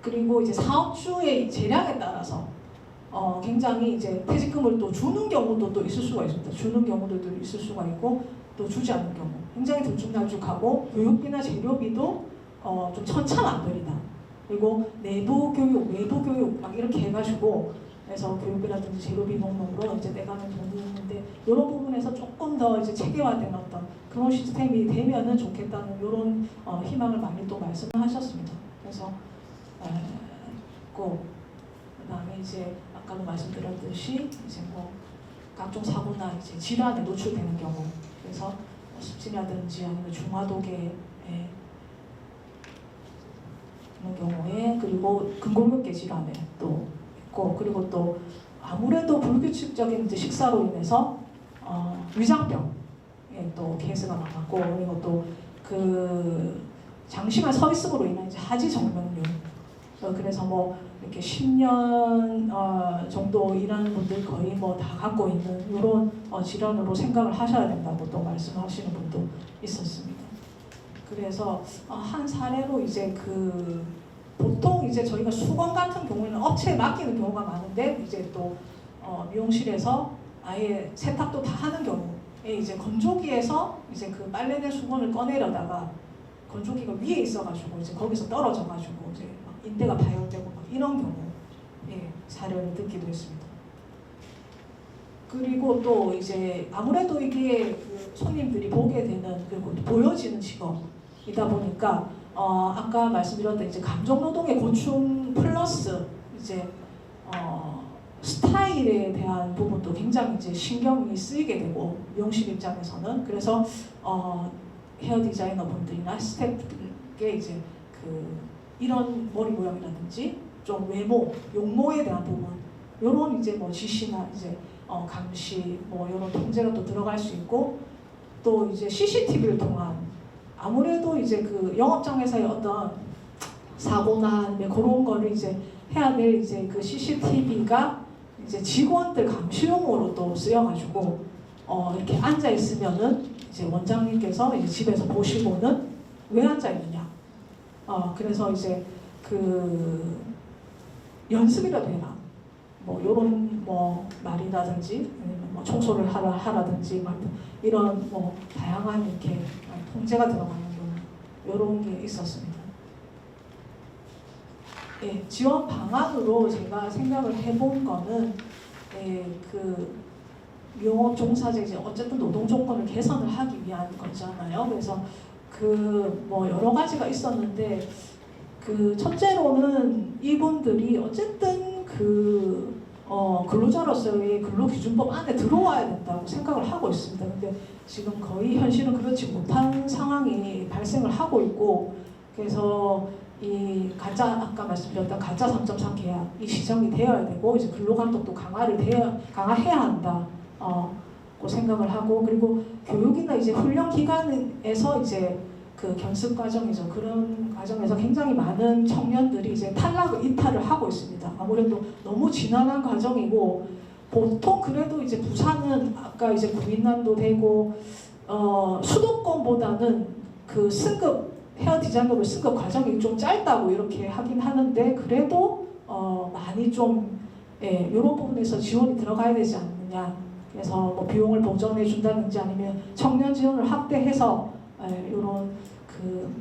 S3: 그리고 이제 사업주의 재량에 따라서 굉장히 이제 퇴직금을 또 주는 경우도 또 있을 수가 있습니다. 주는 경우도 있을 수가 있고 또 주지 않는 경우 굉장히 들쭉날쭉하고 교육비나 재료비도 좀 천차만별이다. 그리고 내부 교육, 외부 교육 막 이렇게 해가지고 그래서 교육비라든지 재료비 목록으로 이제 내가는 돈이 있는데 이런 부분에서 조금 더 이제 체계화된 어떤 그런 시스템이 되면은 좋겠다는 이런 희망을 많이 또 말씀을 하셨습니다. 그래서 그다음에 이제 아까도 말씀드렸듯이 이제 뭐 각종 사고나 이제 질환에 노출되는 경우 그래서 습진이라든지 아니면 중화도계 그런 경우에 그리고 근골격계 질환에 또 있고 그리고 또 아무래도 불규칙적인 이제 식사로 인해서 위장병에 또 케이스가 많았고 그리고 또 그 장시간 서 있음으로 인한 이제 하지 정맥류 그래서 뭐 이렇게 10년 정도 일하는 분들 거의 뭐 다 갖고 있는 이런 질환으로 생각을 하셔야 된다고 또 말씀하시는 분도 있었습니다. 그래서 한 사례로 이제 그 보통 이제 저희가 수건 같은 경우에는 업체에 맡기는 경우가 많은데 이제 또 미용실에서 아예 세탁도 다 하는 경우에 이제 건조기에서 이제 그 빨래된 수건을 꺼내려다가 건조기가 위에 있어가지고 이제 거기서 떨어져가지고 이제 막 인대가 파열되고 막 이런 경우에 사례를 듣기도 했습니다. 그리고 또 이제 아무래도 이게 그 손님들이 보게 되는 그리고 보여지는 직업이다 보니까 아까 말씀드렸던 이제 감정노동의 고충 플러스 이제 스타일에 대한 부분도 굉장히 이제 신경이 쓰이게 되고 미용실 입장에서는 그래서 헤어 디자이너 분들이나 스태프들께 이제 그 이런 머리 모양이라든지 좀 외모, 용모에 대한 부분 이런 이제 뭐 지시나 이제 감시 뭐 이런 통제가 또 들어갈 수 있고 또 이제 CCTV를 통한 아무래도 이제 그 영업장에서의 어떤 사고나 아니면 그런 거를 이제 해야 될 이제 그 CCTV가 이제 직원들 감시용으로 또 쓰여가지고 이렇게 앉아 있으면은 이제 원장님께서 이제 집에서 보시고는 왜 앉아 있느냐. 그래서 이제 그 연습이라도 해라. 뭐 이런 뭐 말이라든지 아니면 뭐 청소를 하라든지 막 이런 뭐 다양한 이렇게 통제가 들어가는 경우 이런 게 있었습니다. 예, 지원 방안으로 제가 생각을 해본 거는 그 미용업 종사자 이제 어쨌든 노동 조건을 개선을 하기 위한 거잖아요. 그래서 그 뭐 여러 가지가 있었는데 그 첫째로는 이분들이 어쨌든 그 근로자로서의 근로기준법 안에 들어와야 된다고 생각을 하고 있습니다. 근데 지금 거의 현실은 그렇지 못한 상황이 발생을 하고 있고 그래서 이 가짜 아까 말씀드렸던 가짜 3.3 계약 이 시정이 되어야 되고 이제 근로감독도 강화해야 한다. 고 생각을 하고 그리고 교육이나 이제 훈련 기관에서 이제 그 견습 과정이죠. 그런 과정에서 굉장히 많은 청년들이 이제 이탈을 하고 있습니다. 아무래도 너무 지난한 과정이고 보통 그래도 이제 부산은 아까 이제 구민난도 되고 수도권보다는 그 승급 헤어 디자이너로 승급 과정이 좀 짧다고 이렇게 하긴 하는데 그래도 많이 좀 이런 부분에서 지원이 들어가야 되지 않느냐. 그래서 뭐 비용을 보전해 준다든지 아니면 청년 지원을 확대해서 이런 그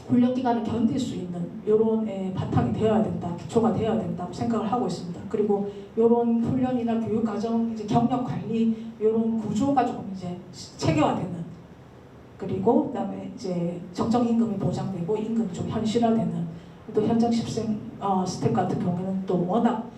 S3: 훈련 기간을 견딜 수 있는 이런 바탕이 되어야 된다, 기초가 되어야 된다고 생각을 하고 있습니다. 그리고 이런 훈련이나 교육 과정, 이제 경력 관리 이런 구조가 조금 이제 체계화되는. 그리고 그다음에 이제 적정 임금이 보장되고 임금이 좀 현실화되는. 또 현장 집행 스텝 같은 경우에는 또 워낙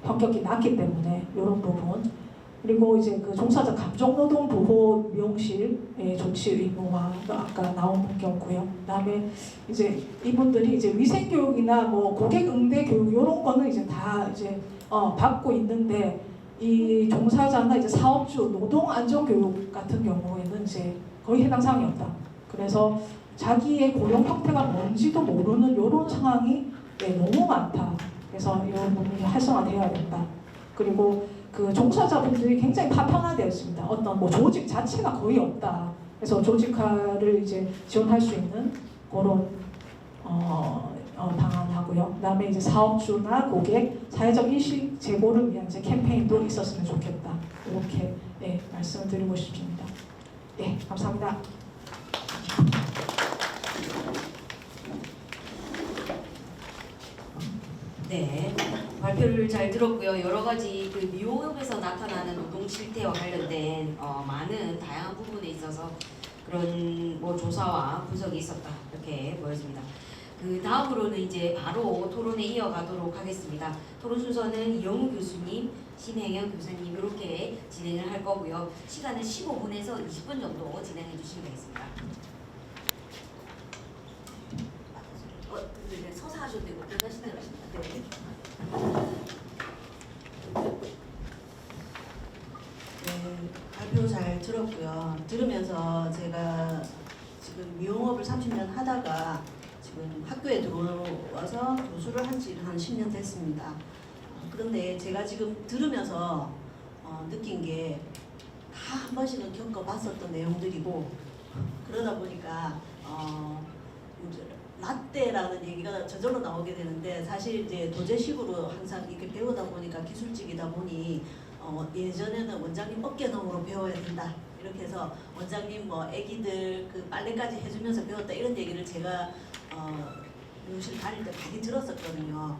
S3: 현격히 낮기 때문에 이런 부분. 그리고 이제 그 종사자 감정노동 보호 미용실의 조치 의무화가 아까 나온 경우고요. 그다음에 이제 이분들이 이제 위생 교육이나 뭐 고객 응대 교육 이런 거는 이제 다 이제 받고 있는데 이 종사자나 이제 사업주 노동 안전 교육 같은 경우에는 이제 거의 해당 사항이 없다. 그래서 자기의 고용 형태가 뭔지도 모르는 이런 상황이 너무 많다. 그래서 이 부분이 활성화되어야 된다. 그리고 그 종사자분들이 굉장히 파편화되어 있습니다. 어떤 뭐 조직 자체가 거의 없다. 그래서 조직화를 이제 지원할 수 있는 그런 방안하고요. 그다음에 이제 사업주나 고객, 사회적 인식 제고를 위한 이제 캠페인도 있었으면 좋겠다. 이렇게 말씀을 드리고 싶습니다. 네, 감사합니다.
S1: 네, 발표를 잘 들었고요. 여러 가지 그 미용업에서 나타나는 노동 실태와 관련된 많은 다양한 부분에 있어서 그런 뭐 조사와 분석이 있었다 이렇게 보여집니다. 그 다음으로는 이제 바로 토론에 이어가도록 하겠습니다. 토론 순서는 이영우 교수님, 심행현 교수님 이렇게 진행을 할 거고요. 시간은 15분에서 20분 정도 진행해 주시면 되겠습니다. 네, 서서 하셔도 되고 대단하신 대로 하십니다. 네.
S4: 네, 발표 잘 들었고요. 들으면서 제가 지금 미용업을 30년 하다가 지금 학교에 들어와서 교수를 한 지 한 10년 됐습니다. 그런데 제가 지금 들으면서 느낀 게 다 한 번씩은 겪어봤었던 내용들이고 그러다 보니까 라떼라는 얘기가 저절로 나오게 되는데 사실 이제 도제식으로 항상 이렇게 배우다 보니까 기술직이다 보니 예전에는 원장님 어깨너머로 배워야 된다 이렇게 해서 원장님 뭐 애기들 그 빨래까지 해주면서 배웠다 이런 얘기를 제가 미용실 다닐 때 많이 들었었거든요.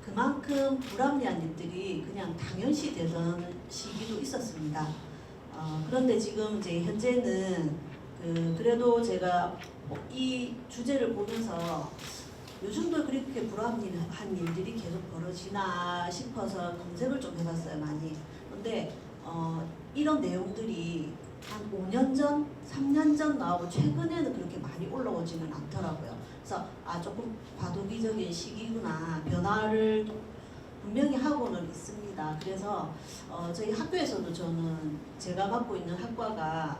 S4: 그만큼 불합리한 일들이 그냥 당연시 되던 시기도 있었습니다. 그런데 지금 이제 현재는 그래도 제가 이 주제를 보면서 요즘도 그렇게 불합리한 일들이 계속 벌어지나 싶어서 검색을 좀 해봤어요, 많이. 근데 이런 내용들이 한 5년 전, 3년 전 나오고 최근에는 그렇게 많이 올라오지는 않더라고요. 그래서 조금 과도기적인 시기구나, 변화를 분명히 하고는 있습니다. 그래서 저희 학교에서도 저는 제가 맡고 있는 학과가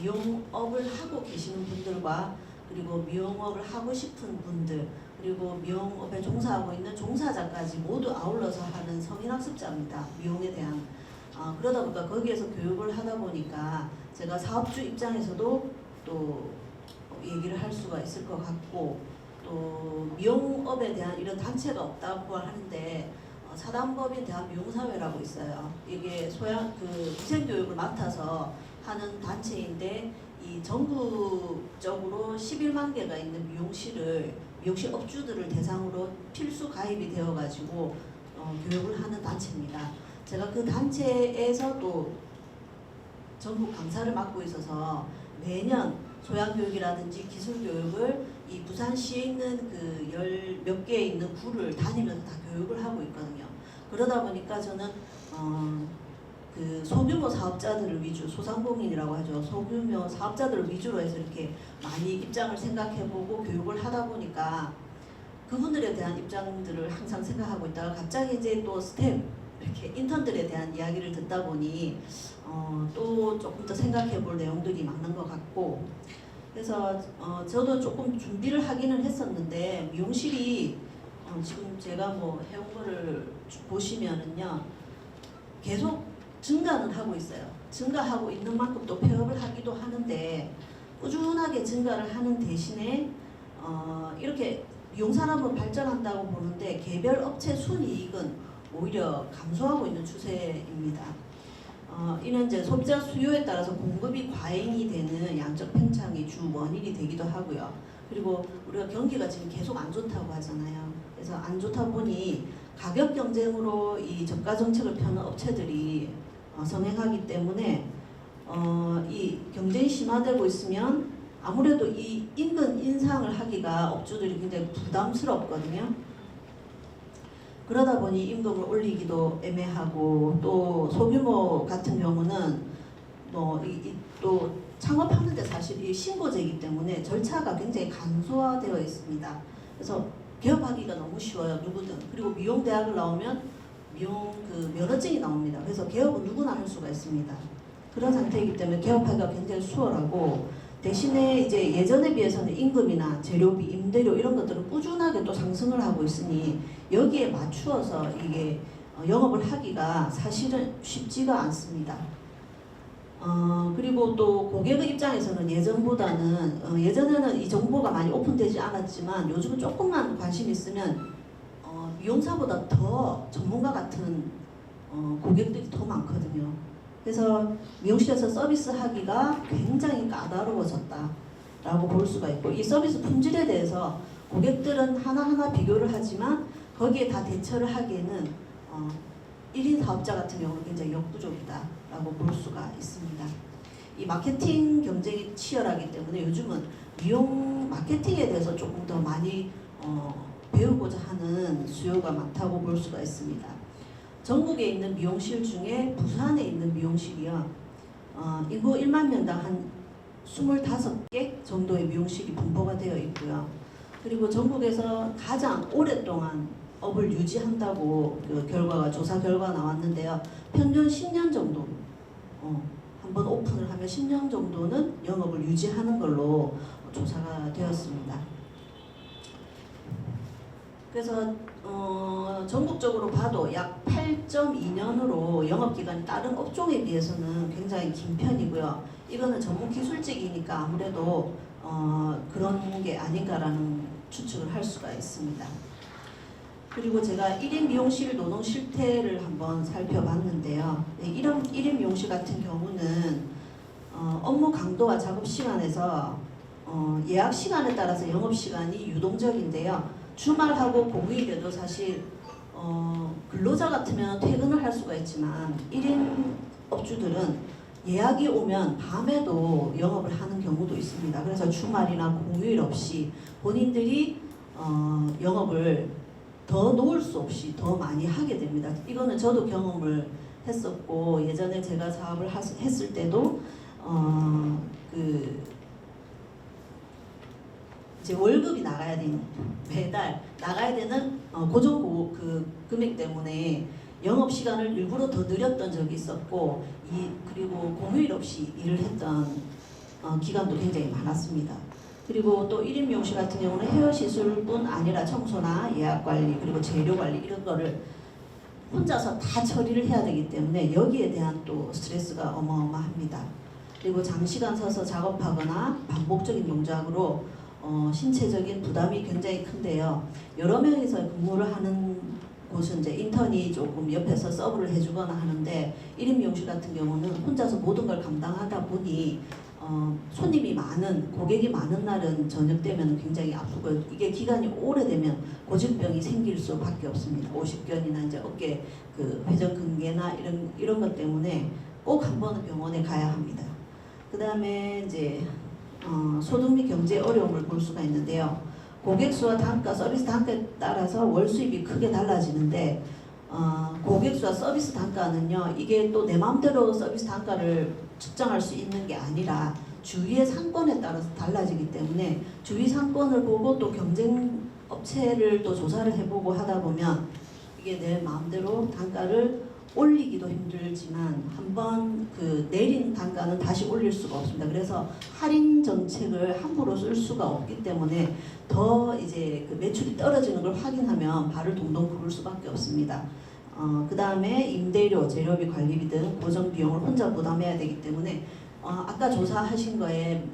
S4: 미용업을 하고 계시는 분들과 그리고 미용업을 하고 싶은 분들 그리고 미용업에 종사하고 있는 종사자까지 모두 아울러서 하는 성인학습자입니다. 미용에 대한 그러다 보니까 거기에서 교육을 하다 보니까 제가 사업주 입장에서도 또 얘기를 할 수가 있을 것 같고 또 미용업에 대한 이런 단체가 없다고 하는데 사단법인 대한미용사회라고 있어요. 이게 위생교육을 맡아서 하는 단체인데 이 전국적으로 11만 개가 있는 미용실 업주들을 대상으로 필수 가입이 되어가지고 교육을 하는 단체입니다. 제가 그 단체에서 또 전국 강사를 맡고 있어서 매년 소양교육이라든지 기술교육을 이 부산시에 있는 그 10몇 개에 있는 구를 다니면서 다 교육을 하고 있거든요. 그러다 보니까 저는 그 소규모 사업자들을 위주, 소상공인이라고 하죠. 소규모 사업자들을 위주로 해서 이렇게 많이 입장을 생각해보고 교육을 하다 보니까 그분들에 대한 입장들을 항상 생각하고 있다가 갑자기 이제 또 스텝, 이렇게 인턴들에 대한 이야기를 듣다 보니 또 조금 더 생각해볼 내용들이 많은 것 같고 그래서 저도 조금 준비를 하기는 했었는데 미용실이 지금 제가 뭐 해온 거를 보시면은요 계속 증가는 하고 있어요. 증가하고 있는 만큼 또 폐업을 하기도 하는데 꾸준하게 증가를 하는 대신에 이렇게 미용산업은 발전한다고 보는데 개별 업체 순이익은 오히려 감소하고 있는 추세입니다. 이는 이제 소비자 수요에 따라서 공급이 과잉이 되는 양적 팽창이 주 원인이 되기도 하고요. 그리고 우리가 경기가 지금 계속 안 좋다고 하잖아요. 그래서 안 좋다 보니 가격 경쟁으로 이 저가 정책을 펴는 업체들이 성행하기 때문에 이 경쟁이 심화되고 있으면 아무래도 이 임금 인상을 하기가 업주들이 굉장히 부담스럽거든요. 그러다 보니 임금을 올리기도 애매하고 또 소규모 같은 경우는 또 창업하는데 사실 이 신고제이기 때문에 절차가 굉장히 간소화되어 있습니다. 그래서 개업하기가 너무 쉬워요, 누구든. 그리고 미용대학을 나오면 미용 그 면허증이 나옵니다. 그래서 개업은 누구나 할 수가 있습니다. 그런 상태이기 때문에 개업하기가 굉장히 수월하고 대신에 이제 예전에 비해서는 임금이나 재료비, 임대료 이런 것들은 꾸준하게 또 상승을 하고 있으니 여기에 맞추어서 이게 영업을 하기가 사실은 쉽지가 않습니다. 그리고 또 고객의 입장에서는 예전보다는 예전에는 이 정보가 많이 오픈되지 않았지만 요즘은 조금만 관심 있으면 미용사보다 더 전문가 같은 고객들이 더 많거든요. 그래서 미용실에서 서비스하기가 굉장히 까다로워졌다라고 볼 수가 있고 이 서비스 품질에 대해서 고객들은 하나하나 비교를 하지만 거기에 다 대처를 하기에는 1인 사업자 같은 경우는 굉장히 역부족이다라고 볼 수가 있습니다. 이 마케팅 경쟁이 치열하기 때문에 요즘은 미용 마케팅에 대해서 조금 더 많이 배우고자 하는 수요가 많다고 볼 수가 있습니다. 전국에 있는 미용실 중에 부산에 있는 미용실이요. 인구 1만 명당 한 25개 정도의 미용실이 분포가 되어 있고요. 그리고 전국에서 가장 오랫동안 업을 유지한다고 그 결과가 조사 결과가 나왔는데요. 평균 10년 정도 한번 오픈을 하면 10년 정도는 영업을 유지하는 걸로 조사가 되었습니다. 그래서 전국적으로 봐도 약 8.2년으로 영업기간이 다른 업종에 비해서는 굉장히 긴 편이고요. 이거는 전문 기술직이니까 아무래도 그런 게 아닌가라는 추측을 할 수가 있습니다. 그리고 제가 1인 미용실 노동 실태를 한번 살펴봤는데요. 1인 미용실 같은 경우는 업무 강도와 작업 시간에서 예약 시간에 따라서 영업 시간이 유동적인데요. 주말하고 공휴일에도 사실 근로자 같으면 퇴근을 할 수가 있지만 1인 업주들은 예약이 오면 밤에도 영업을 하는 경우도 있습니다. 그래서 주말이나 공휴일 없이 본인들이 영업을 더 놓을 수 없이 더 많이 하게 됩니다. 이거는 저도 경험을 했었고 예전에 제가 사업을 했을 때도 이제 월급이 나가야 되는 매달 나가야 되는 고정 그 금액 때문에 영업 시간을 일부러 더 늘렸던 적이 있었고 그리고 공휴일 없이 일을 했던 기간도 굉장히 많았습니다. 그리고 또 1인 미용실 같은 경우는 헤어 시술뿐 아니라 청소나 예약 관리 그리고 재료 관리 이런 거를 혼자서 다 처리를 해야 되기 때문에 여기에 대한 또 스트레스가 어마어마합니다. 그리고 장시간 서서 작업하거나 반복적인 동작으로 신체적인 부담이 굉장히 큰데요. 여러 명이서 근무를 하는 곳은 이제 인턴이 조금 옆에서 서브를 해주거나 하는데 1인 미용실 같은 경우는 혼자서 모든 걸 감당하다 보니 손님이 많은 고객이 많은 날은 저녁 되면 굉장히 아프고요. 이게 기간이 오래되면 고질병이 생길 수밖에 없습니다. 오십견이나 이제 어깨 그 회전근개나 이런 것 때문에 꼭 한 번은 병원에 가야 합니다. 그 다음에 이제 소득 및 경제 어려움을 볼 수가 있는데요. 고객 수와 단가, 서비스 단가에 따라서 월 수입이 크게 달라지는데 고객 수와 서비스 단가는요. 이게 또 내 마음대로 서비스 단가를 측정할 수 있는 게 아니라 주위의 상권에 따라서 달라지기 때문에 주위 상권을 보고 또 경쟁 업체를 또 조사를 해보고 하다 보면 이게 내 마음대로 단가를 올리기도 힘들지만 한번 그 내린 단가는 다시 올릴 수가 없습니다. 그래서 할인 정책을 함부로 쓸 수가 없기 때문에 더 이제 그 매출이 떨어지는 걸 확인하면 발을 동동 구를 수밖에 없습니다. 그 다음에 임대료, 재료비, 관리비 등 고정 비용을 혼자 부담해야 되기 때문에 아까 조사하신 거에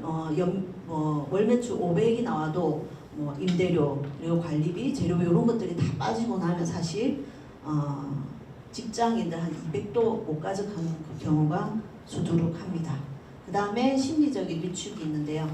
S4: 월 매출 500이 나와도 임대료 그리고 관리비, 재료비 이런 것들이 다 빠지고 나면 사실 직장인들 한 200도 못 가져가는 그 경우가 수두룩합니다. 그 다음에 심리적인 위축이 있는데요.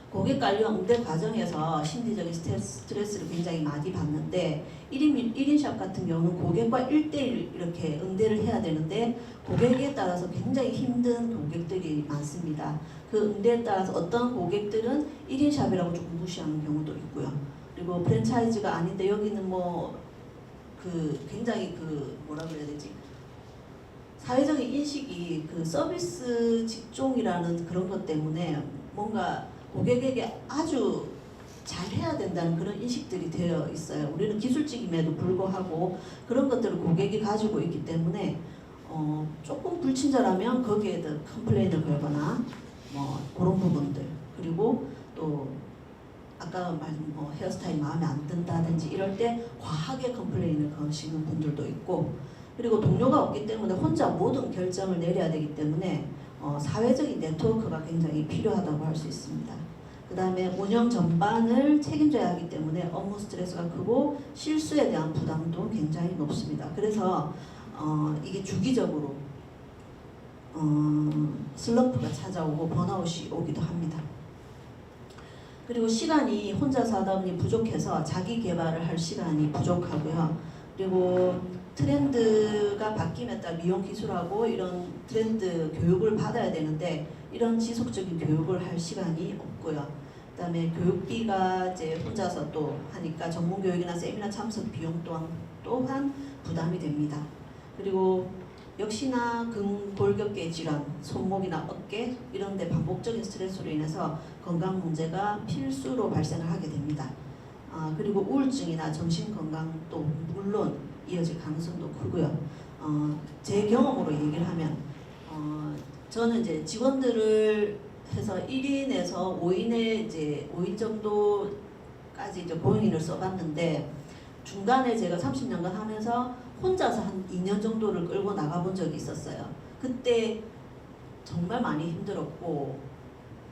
S4: 고객 관리와 응대 과정에서 심리적인 스트레스를 굉장히 많이 받는데 1인 샵 같은 경우는 고객과 1대1 이렇게 응대를 해야 되는데 고객에 따라서 굉장히 힘든 고객들이 많습니다. 그 응대에 따라서 어떤 고객들은 1인 샵이라고 조금 무시하는 경우도 있고요. 그리고 프랜차이즈가 아닌데 여기는 굉장히 뭐라 그래야 되지? 사회적인 인식이 그 서비스 직종이라는 그런 것 때문에 뭔가 고객에게 아주 잘해야 된다는 그런 인식들이 되어 있어요. 우리는 기술직임에도 불구하고 그런 것들을 고객이 가지고 있기 때문에 조금 불친절하면 거기에 컴플레인을 걸거나 뭐 그런 부분들, 그리고 또 아까 말한 뭐 헤어스타일 마음에 안 든다든지 이럴 때 과하게 컴플레인을 거시는 분들도 있고, 그리고 동료가 없기 때문에 혼자 모든 결정을 내려야 되기 때문에 사회적인 네트워크가 굉장히 필요하다고 할 수 있습니다. 그 다음에 운영 전반을 책임져야 하기 때문에 업무 스트레스가 크고 실수에 대한 부담도 굉장히 높습니다. 그래서 이게 주기적으로 슬럼프가 찾아오고 번아웃이 오기도 합니다. 그리고 시간이 혼자서 하다 보니 부족해서 자기 개발을 할 시간이 부족하고요. 그리고 트렌드가 바뀜에 따라 미용 기술하고 이런 트렌드 교육을 받아야 되는데 이런 지속적인 교육을 할 시간이 없고요. 그다음에 교육비가 이제 혼자서 또 하니까 전문 교육이나 세미나 참석 비용 또한 부담이 됩니다. 그리고 역시나 근골격계 질환, 손목이나 어깨 이런 데 반복적인 스트레스로 인해서 건강 문제가 필수로 발생을 하게 됩니다. 그리고 우울증이나 정신건강도 물론 이어질 가능성도 크고요. 제 경험으로 얘기를 하면 저는 이제 직원들을 해서 1인에서 5인의 이제 5인 정도까지 이제 고용인을 써봤는데 중간에 제가 30년간 하면서 혼자서 한 2년 정도를 끌고 나가본 적이 있었어요. 그때 정말 많이 힘들었고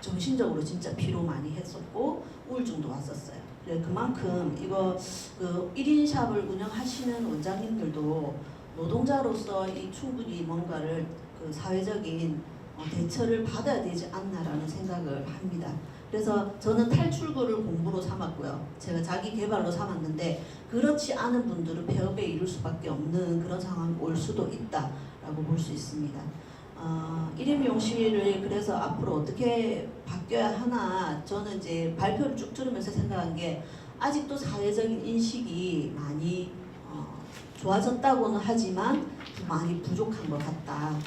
S4: 정신적으로 진짜 피로 많이 했었고 우울증도 왔었어요. 그래 그만큼 이거 그 1인 샵을 운영하시는 원장님들도 노동자로서 이 충분히 뭔가를 그 사회적인 대처를 받아야 되지 않나라는 생각을 합니다. 그래서 저는 탈출구를 공부로 삼았고요. 제가 자기 개발로 삼았는데 그렇지 않은 분들은 폐업에 이를 수밖에 없는 그런 상황이 올 수도 있다라고 볼 수 있습니다. 1인 미용실을 그래서 앞으로 어떻게 바뀌어야 하나 저는 이제 발표를 쭉 들으면서 생각한 게 아직도 사회적인 인식이 많이 좋아졌다고는 하지만 많이 부족한 것 같다.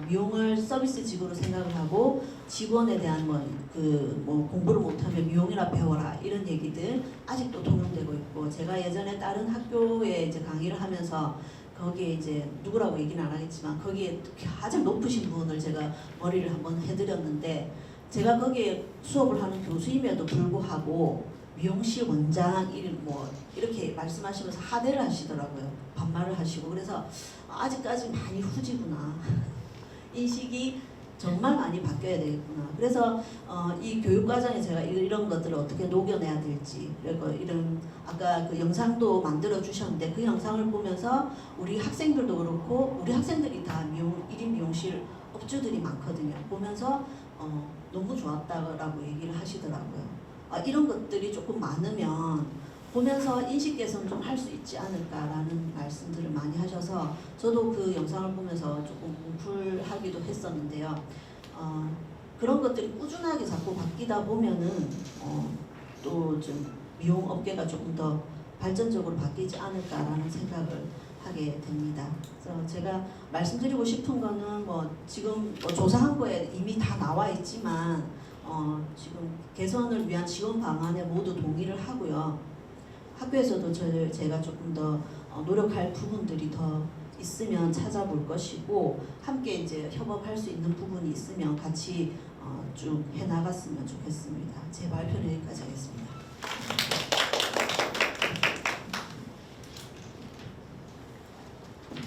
S4: 미용을 서비스직으로 생각을 하고 직원에 대한 뭐 공부를 못하면 미용이나 배워라 이런 얘기들 아직도 통용되고 있고, 제가 예전에 다른 학교에 이제 강의를 하면서 거기에 이제 누구라고 얘기는 안 하겠지만 거기에 가장 높으신 분을 제가 머리를 한번 해드렸는데 제가 거기에 수업을 하는 교수임에도 불구하고 미용실 원장 뭐 이렇게 말씀하시면서 하대를 하시더라고요. 반말을 하시고. 그래서 아직까지 많이 후지구나. 인식이 정말 많이 바뀌어야 되겠구나. 그래서 이 교육 과정에 제가 이런 것들을 어떻게 녹여내야 될지, 그리고 이런 아까 그 영상도 만들어 주셨는데 그 영상을 보면서 우리 학생들도 그렇고 우리 학생들이 다 1인 미용실 업주들이 많거든요. 보면서 너무 좋았다라고 얘기를 하시더라고요. 이런 것들이 조금 많으면 보면서 인식 개선 좀 할 수 있지 않을까라는 말씀들을 많이 하셔서 저도 그 영상을 보면서 조금 뭉클하기도 했었는데요. 그런 것들이 꾸준하게 자꾸 바뀌다 보면은 또 좀 미용 업계가 조금 더 발전적으로 바뀌지 않을까라는 생각을 하게 됩니다. 그래서 제가 말씀드리고 싶은 거는 뭐 지금 조사한 거에 이미 다 나와 있지만 지금 개선을 위한 지원 방안에 모두 동의를 하고요. 학교에서도 제가 조금 더 노력할 부분들이 더 있으면 찾아볼 것이고, 함께 이제 협업할 수 있는 부분이 있으면 같이 쭉 해나갔으면 좋겠습니다. 제 발표는 여기까지 하겠습니다.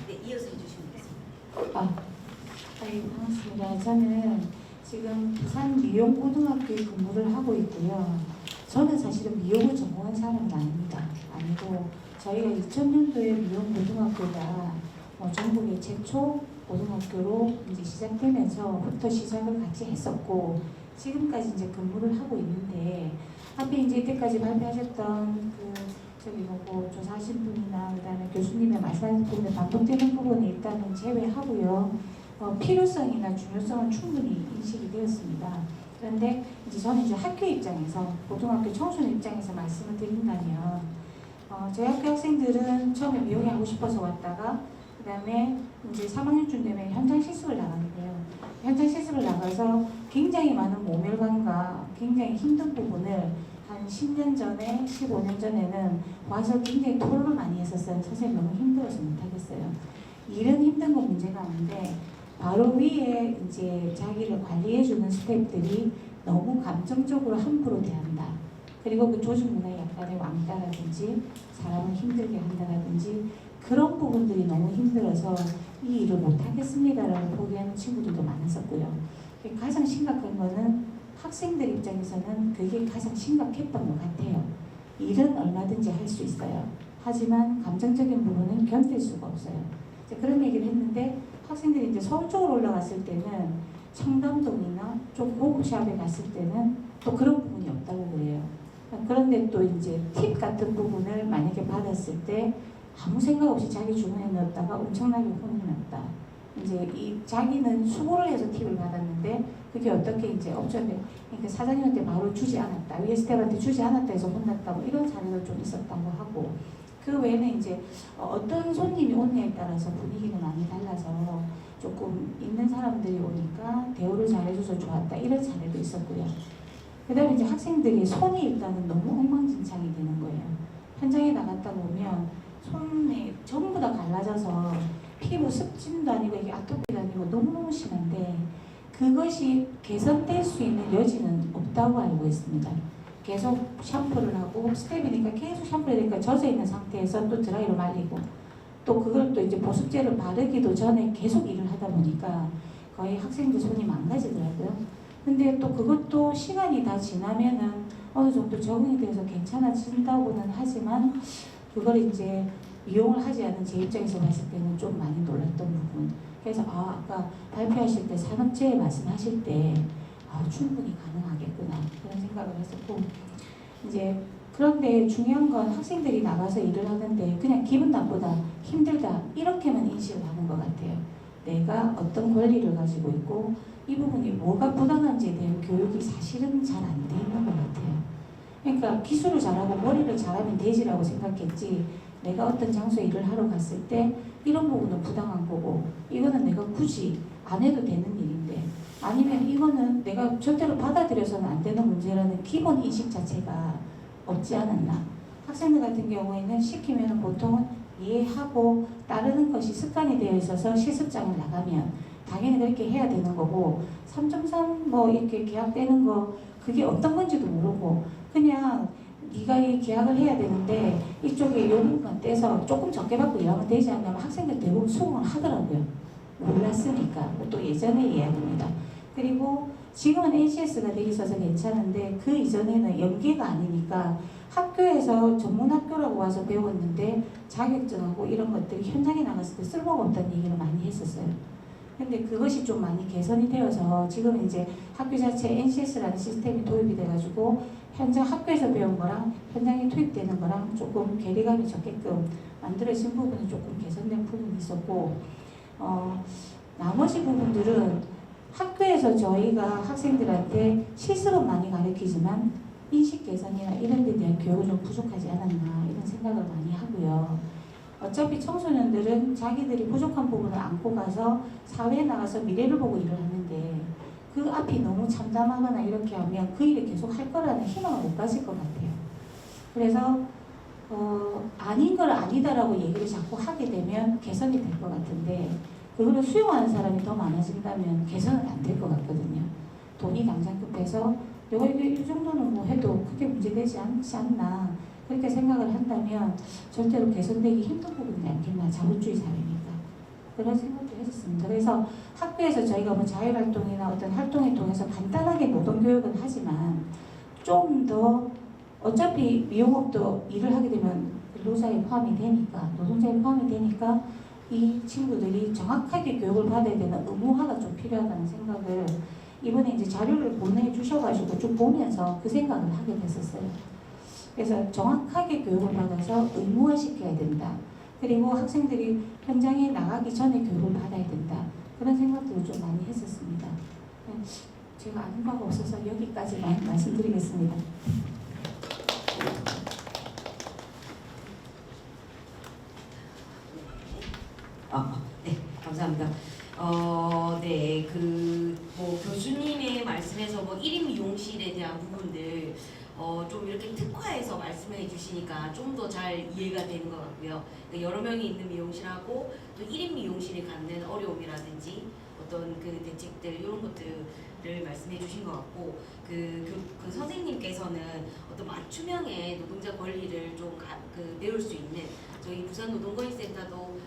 S4: 네, 이어서 해주시면 되겠습니다.
S5: 네, 반갑습니다. 저는 지금 부산 미용고등학교에 근무를 하고 있고요. 저는 사실은 미용을 전공한 사람은 아닙니다. 아니고 저희가 2000년도에 미용고등학교가 전국의 최초 고등학교로 이제 시작되면서부터 시작을 같이 했었고 지금까지 이제 근무를 하고 있는데, 앞에 이제 이때까지 발표하셨던 조사하신 분이나 그다음에 교수님의 말씀하신 부분에 반복되는 부분이 일단은 제외하고요. 필요성이나 중요성은 충분히 인식이 되었습니다. 그런데 이제 저는 이제 학교 입장에서, 고등학교 청소년 입장에서 말씀을 드린다면, 저희 학교 학생들은 처음에 미용이 하고 싶어서 왔다가 그 다음에 이제 3학년쯤 되면 현장 실습을 나가는데요. 현장 실습을 나가서 굉장히 많은 모멸감과 굉장히 힘든 부분을 한 10년 전에, 15년 전에는 와서 굉장히 토론을 많이 했었어요. 선생님 너무 힘들어서 못하겠어요. 일은 힘든 건 문제가 아닌데 바로 위에 이제 자기를 관리해주는 스태프들이 너무 감정적으로 함부로 대한다. 그리고 그 조직 문화에 약간의 왕따라든지 사람을 힘들게 한다라든지 그런 부분들이 너무 힘들어서 이 일을 못하겠습니다라고 포기하는 친구들도 많았었고요. 가장 심각한 거는 학생들 입장에서는 그게 가장 심각했던 것 같아요. 일은 얼마든지 할 수 있어요. 하지만 감정적인 부분은 견딜 수가 없어요. 이제 그런 얘기를 했는데 학생들이 이제 서울 쪽으로 올라갔을 때는 청담동이나 좀 고급 샵에 갔을 때는 또 그런 부분이 없다고 그래요. 그런데 또 이제 팁 같은 부분을 만약에 받았을 때 아무 생각 없이 자기 주머니에 넣었다가 엄청나게 혼이 났다. 이제 이 자기는 수고를 해서 팁을 받았는데 그게 어떻게 이제 업적에 그러니까 사장님한테 바로 주지 않았다. 위에 스텝한테 주지 않았다 해서 혼났다고 이런 사례도 좀 있었다고 하고 그 외에는 이제 어떤 손님이 오느냐에 따라서 분위기는 많이 달라서 조금 있는 사람들이 오니까 대우를 잘해줘서 좋았다 이런 사례도 있었고요. 그 다음에 이제 학생들이 손이 일단은 너무 엉망진창이 되는 거예요. 현장에 나갔다 보면 손이 전부 다 갈라져서 피부 습진도 아니고 이게 아토피도 아니고 너무너무 심한데 그것이 개선될 수 있는 여지는 없다고 알고 있습니다. 계속 샴푸를 하고 스텝이니까 계속 샴푸를 하니까 젖어 있는 상태에서 또 드라이로 말리고 또 그걸 또 이제 보습제를 바르기도 전에 계속 일을 하다 보니까 거의 학생들 손이 망가지더라고요. 근데 또 그것도 시간이 다 지나면은 어느 정도 적응이 돼서 괜찮아진다고는 하지만 그걸 이제 이용을 하지 않은 제 입장에서 봤을 때는 좀 많이 놀랐던 부분. 그래서 아까 발표하실 때 산업재해 말씀하실 때 충분히 가능하겠구나 그런 생각을 했었고 이제 그런데 중요한 건 학생들이 나가서 일을 하는데 그냥 기분 나쁘다 힘들다 이렇게만 인식을 하는 것 같아요. 내가 어떤 권리를 가지고 있고 이 부분이 뭐가 부당한지에 대한 교육이 사실은 잘 안 돼 있는 것 같아요. 그러니까 기술을 잘하고 머리를 잘하면 되지라고 생각했지 내가 어떤 장소에 일을 하러 갔을 때 이런 부분은 부당한 거고 이거는 내가 굳이 안 해도 되는 일인데 아니면 이거는 내가 절대로 받아들여서는 안 되는 문제라는 기본 인식 자체가 없지 않았나. 학생들 같은 경우에는 시키면 보통은 이해하고 따르는 것이 습관이 되어 있어서 실습장을 나가면 당연히 그렇게 해야 되는 거고 3.3 뭐 이렇게 계약되는 거 그게 어떤 건지도 모르고 그냥 네가 이 계약을 해야 되는데 이쪽에 요 부분 떼서 조금 적게 받고 일하면 되지 않냐면 학생들 대부분 수긍을 하더라고요. 몰랐으니까 또 예전의 이야기입니다. 그리고 지금은 NCS가 돼 있어서 괜찮은데 그 이전에는 연계가 아니니까 학교에서 전문학교라고 와서 배웠는데 자격증하고 이런 것들이 현장에 나갔을 때 쓸모가 없다는 얘기를 많이 했었어요. 근데 그것이 좀 많이 개선이 되어서 지금 이제 학교 자체에 NCS라는 시스템이 도입이 돼가지고 현장 학교에서 배운 거랑 현장에 투입되는 거랑 조금 괴리감이 적게끔 만들어진 부분은 조금 개선된 부분이 있었고 나머지 부분들은 학교에서 저희가 학생들한테 실습은 많이 가르치지만 인식 개선이나 이런 데 대한 교육은 좀 부족하지 않았나 이런 생각을 많이 하고요. 어차피 청소년들은 자기들이 부족한 부분을 안고 가서 사회에 나가서 미래를 보고 일을 하는데 그 앞이 너무 참담하거나 이렇게 하면 그 일을 계속 할 거라는 희망을 못 가질 것 같아요. 그래서 아닌 걸 아니다라고 얘기를 자꾸 하게 되면 개선이 될 것 같은데 그거를 수용하는 사람이 더 많아진다면 개선은 안 될 것 같거든요. 돈이 당장 급해서 내가 이게 이 정도는 뭐 해도 크게 문제되지 않지 않나 그렇게 생각을 한다면 절대로 개선되기 힘든 부분이 않겠나. 자본주의 사회니까 그런 생각도 했었습니다. 그래서 학교에서 저희가 뭐 자율활동이나 어떤 활동을 통해서 간단하게 노동교육은 하지만 좀 더 어차피 미용업도 일을 하게 되면 근로자에 포함이 되니까 노동자에 포함이 되니까 이 친구들이 정확하게 교육을 받아야 되는 의무화가 좀 필요하다는 생각을 이번에 이제 자료를 보내주셔가지고 쭉 보면서 그 생각을 하게 됐었어요. 그래서 정확하게 교육을 받아서 의무화 시켜야 된다. 그리고 학생들이 현장에 나가기 전에 교육을 받아야 된다. 그런 생각들을 좀 많이 했었습니다. 제가 아는 바가 없어서 여기까지만 말씀드리겠습니다.
S1: 네, 감사합니다. 네, 뭐 교수님의 말씀에서 뭐 1인 미용실에 대한 부분들 좀 이렇게 특화해서 말씀해 주시니까 좀 더 잘 이해가 되는 것 같고요. 여러 명이 있는 미용실하고 또 1인 미용실이 갖는 어려움이라든지 어떤 그 대책들 이런 것들을 말씀해 주신 것 같고 그 선생님께서는 어떤 맞춤형의 노동자 권리를 좀 배울 수 있는 저희 부산 노동권익센터도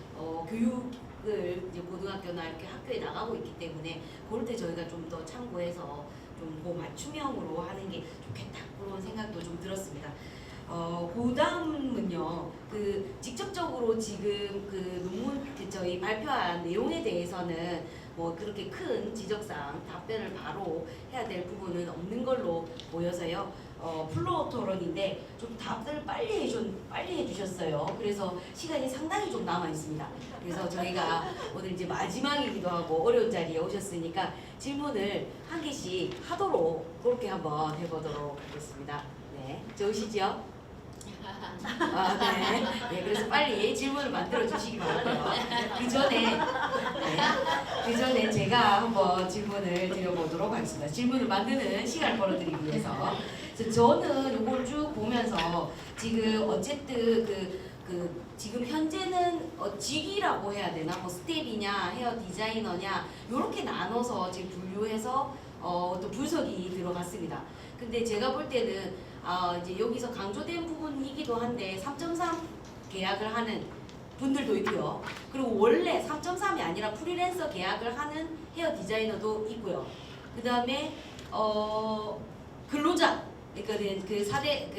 S1: 교육을 이제 고등학교나 이렇게 학교에 나가고 있기 때문에 그럴 때 저희가 좀 더 참고해서 좀 그 맞춤형으로 하는 게 좋겠다 그런 생각도 좀 들었습니다. 그 다음은요, 직접적으로 지금 논문 저희 발표한 내용에 대해서는 뭐 그렇게 큰 지적사항 답변을 바로 해야 될 부분은 없는 걸로 보여서요. 플로어 토론인데 좀 답을 빨리 해주셨어요. 그래서 시간이 상당히 좀 남아 있습니다. 그래서 저희가 오늘 이제 마지막이기도 하고 어려운 자리에 오셨으니까 질문을 한 개씩 하도록 그렇게 한번 해보도록 하겠습니다. 네, 좋으시죠? 네. 그래서 빨리 질문을 만들어 주시기 바라고요. 그 전에 제가 한번 질문을 드려보도록 하겠습니다. 질문을 만드는 시간을 벌어드리기 위해서. 그래서 저는 이걸 쭉 보면서 지금 어쨌든 지금 현재는 직이라고 해야 되나, 뭐 스텝이냐, 헤어 디자이너냐 이렇게 나눠서 지금 분류해서 또 분석이 들어갔습니다. 근데 제가 볼 때는 이제 여기서 강조된 부분이기도 한데 3.3 계약을 하는 분들도 있고요. 그리고 원래 3.3이 아니라 프리랜서 계약을 하는 헤어 디자이너도 있고요. 그 다음에 근로자, 그러니까 그 사대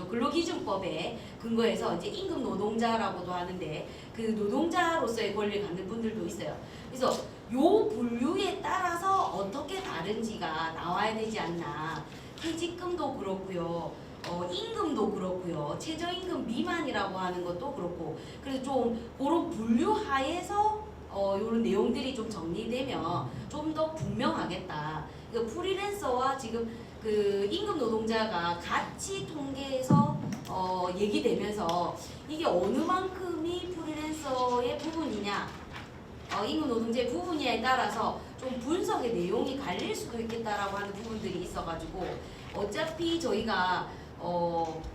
S1: 근로기준법에 근거해서 이제 임금 노동자라고도 하는데 그 노동자로서의 권리를 갖는 분들도 있어요. 그래서 요 분류에 따라서 어떻게 다른지가 나와야 되지 않나. 퇴직금도 그렇고요. 임금도 그렇고요. 최저임금 미만이라고 하는 것도 그렇고. 그래서 좀 그런 분류 하에서 이런 내용들이 좀 정리되면 좀 더 분명하겠다. 그러니까 프리랜서와 지금 그 임금 노동자가 같이 통계에서 얘기되면서 이게 어느 만큼이 프리랜서의 부분이냐, 임금 노동자의 부분이냐에 따라서 좀 분석의 내용이 갈릴 수도 있겠다라고 하는 부분들이 있어가지고 어차피 저희가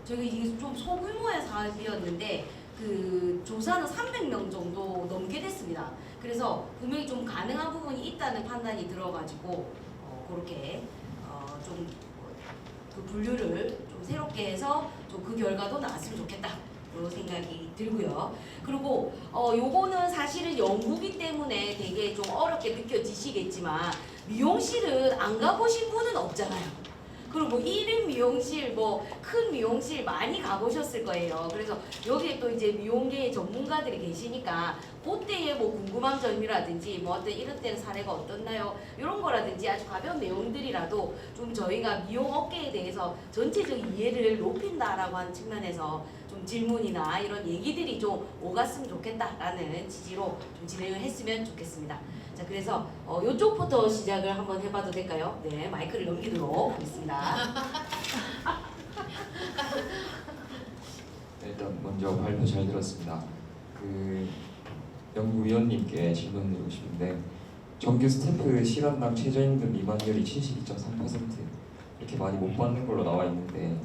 S1: 이게 좀 소규모의 사업이었는데 그 조사는 300명 정도 넘게 됐습니다. 그래서 분명히 좀 가능한 부분이 있다는 판단이 들어가지고 그렇게 좀 그 분류를 좀 새롭게 해서 좀 그 결과도 나왔으면 좋겠다. 그런 생각이 들고요. 그리고 요거는 사실은 연구기 때문에 되게 좀 어렵게 느껴지시겠지만 미용실은 안 가보신 분은 없잖아요. 그리고 뭐 1인 미용실, 뭐 큰 미용실 많이 가보셨을 거예요. 그래서 여기에 또 이제 미용계의 전문가들이 계시니까 그때의 뭐 궁금한 점이라든지 뭐 어떤 이런 때는 사례가 어떻나요? 이런 거라든지 아주 가벼운 내용들이라도 좀 저희가 미용 업계에 대해서 전체적인 이해를 높인다라고 하는 측면에서 좀 질문이나 이런 얘기들이 좀 오갔으면 좋겠다라는 취지로 좀 진행을 했으면 좋겠습니다. 자, 그래서 이쪽부터 시작을 한번 해봐도 될까요? 네, 마이크를 넘기도록 하겠습니다.
S6: 네, 일단 먼저 발표 잘 들었습니다. 그 연구위원님께 질문드리고 싶은데 정규 스태프 시간당 최저임금 미만율이 72.3% 이렇게 많이 못 받는 걸로 나와 있는데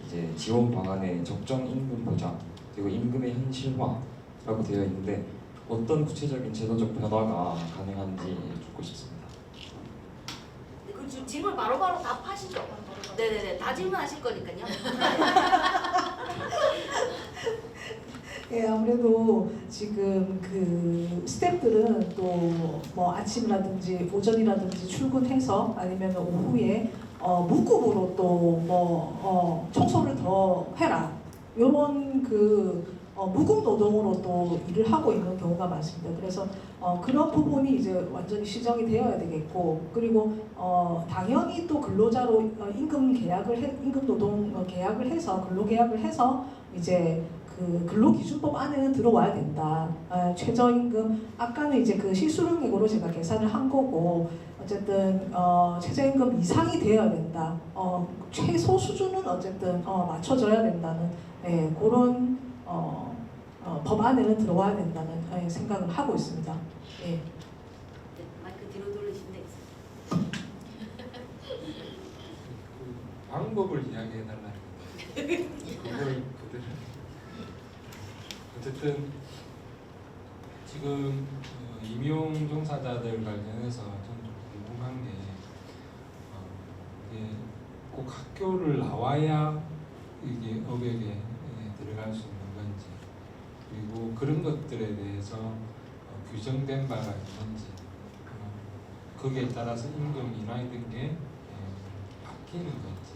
S6: 이제 지원 방안에 적정 임금 보장 그리고 임금의 현실화라고 되어 있는데 어떤 구체적인 제도적 변화가 가능한지 듣고 싶습니다.
S1: 그 질문 바로바로 답하시죠. 네네네, 다 질문하실 거니까요.
S3: 예, 아무래도 지금 그 스태프들은 또 뭐 아침이라든지 오전이라든지 출근해서 아니면 오후에 무급으로 또 뭐 청소를 더 해라 이런 그 무급 노동으로 또 일을 하고 있는 경우가 많습니다. 그래서 그런 부분이 이제 완전히 시정이 되어야 되겠고, 그리고 당연히 또 근로자로 임금 노동 계약을 해서 근로 계약을 해서 이제 그 근로기준법 안에는 들어와야 된다. 최저임금 아까는 이제 그 실수령액으로 제가 계산을 한 거고 어쨌든 최저임금 이상이 되어야 된다. 최소 수준은 어쨌든 맞춰져야 된다는 그런 법 안에는 들어와야 된다는 생각을 하고 있습니다. 예.
S1: 네, 마이크 뒤로 돌리시면 되겠습니다.
S2: 그 방법을 이야기해달라는 그걸 그대로 어쨌든 지금 임용 종사자들 관련해서 저는 좀 궁금한 게 이게 꼭 학교를 나와야 이게 업역에 들어갈 수 있는 건지, 그리고 그런 것들에 대해서 규정된 바가 있는지, 거기에 따라서 임금 인하 이런 게 바뀌는 건지,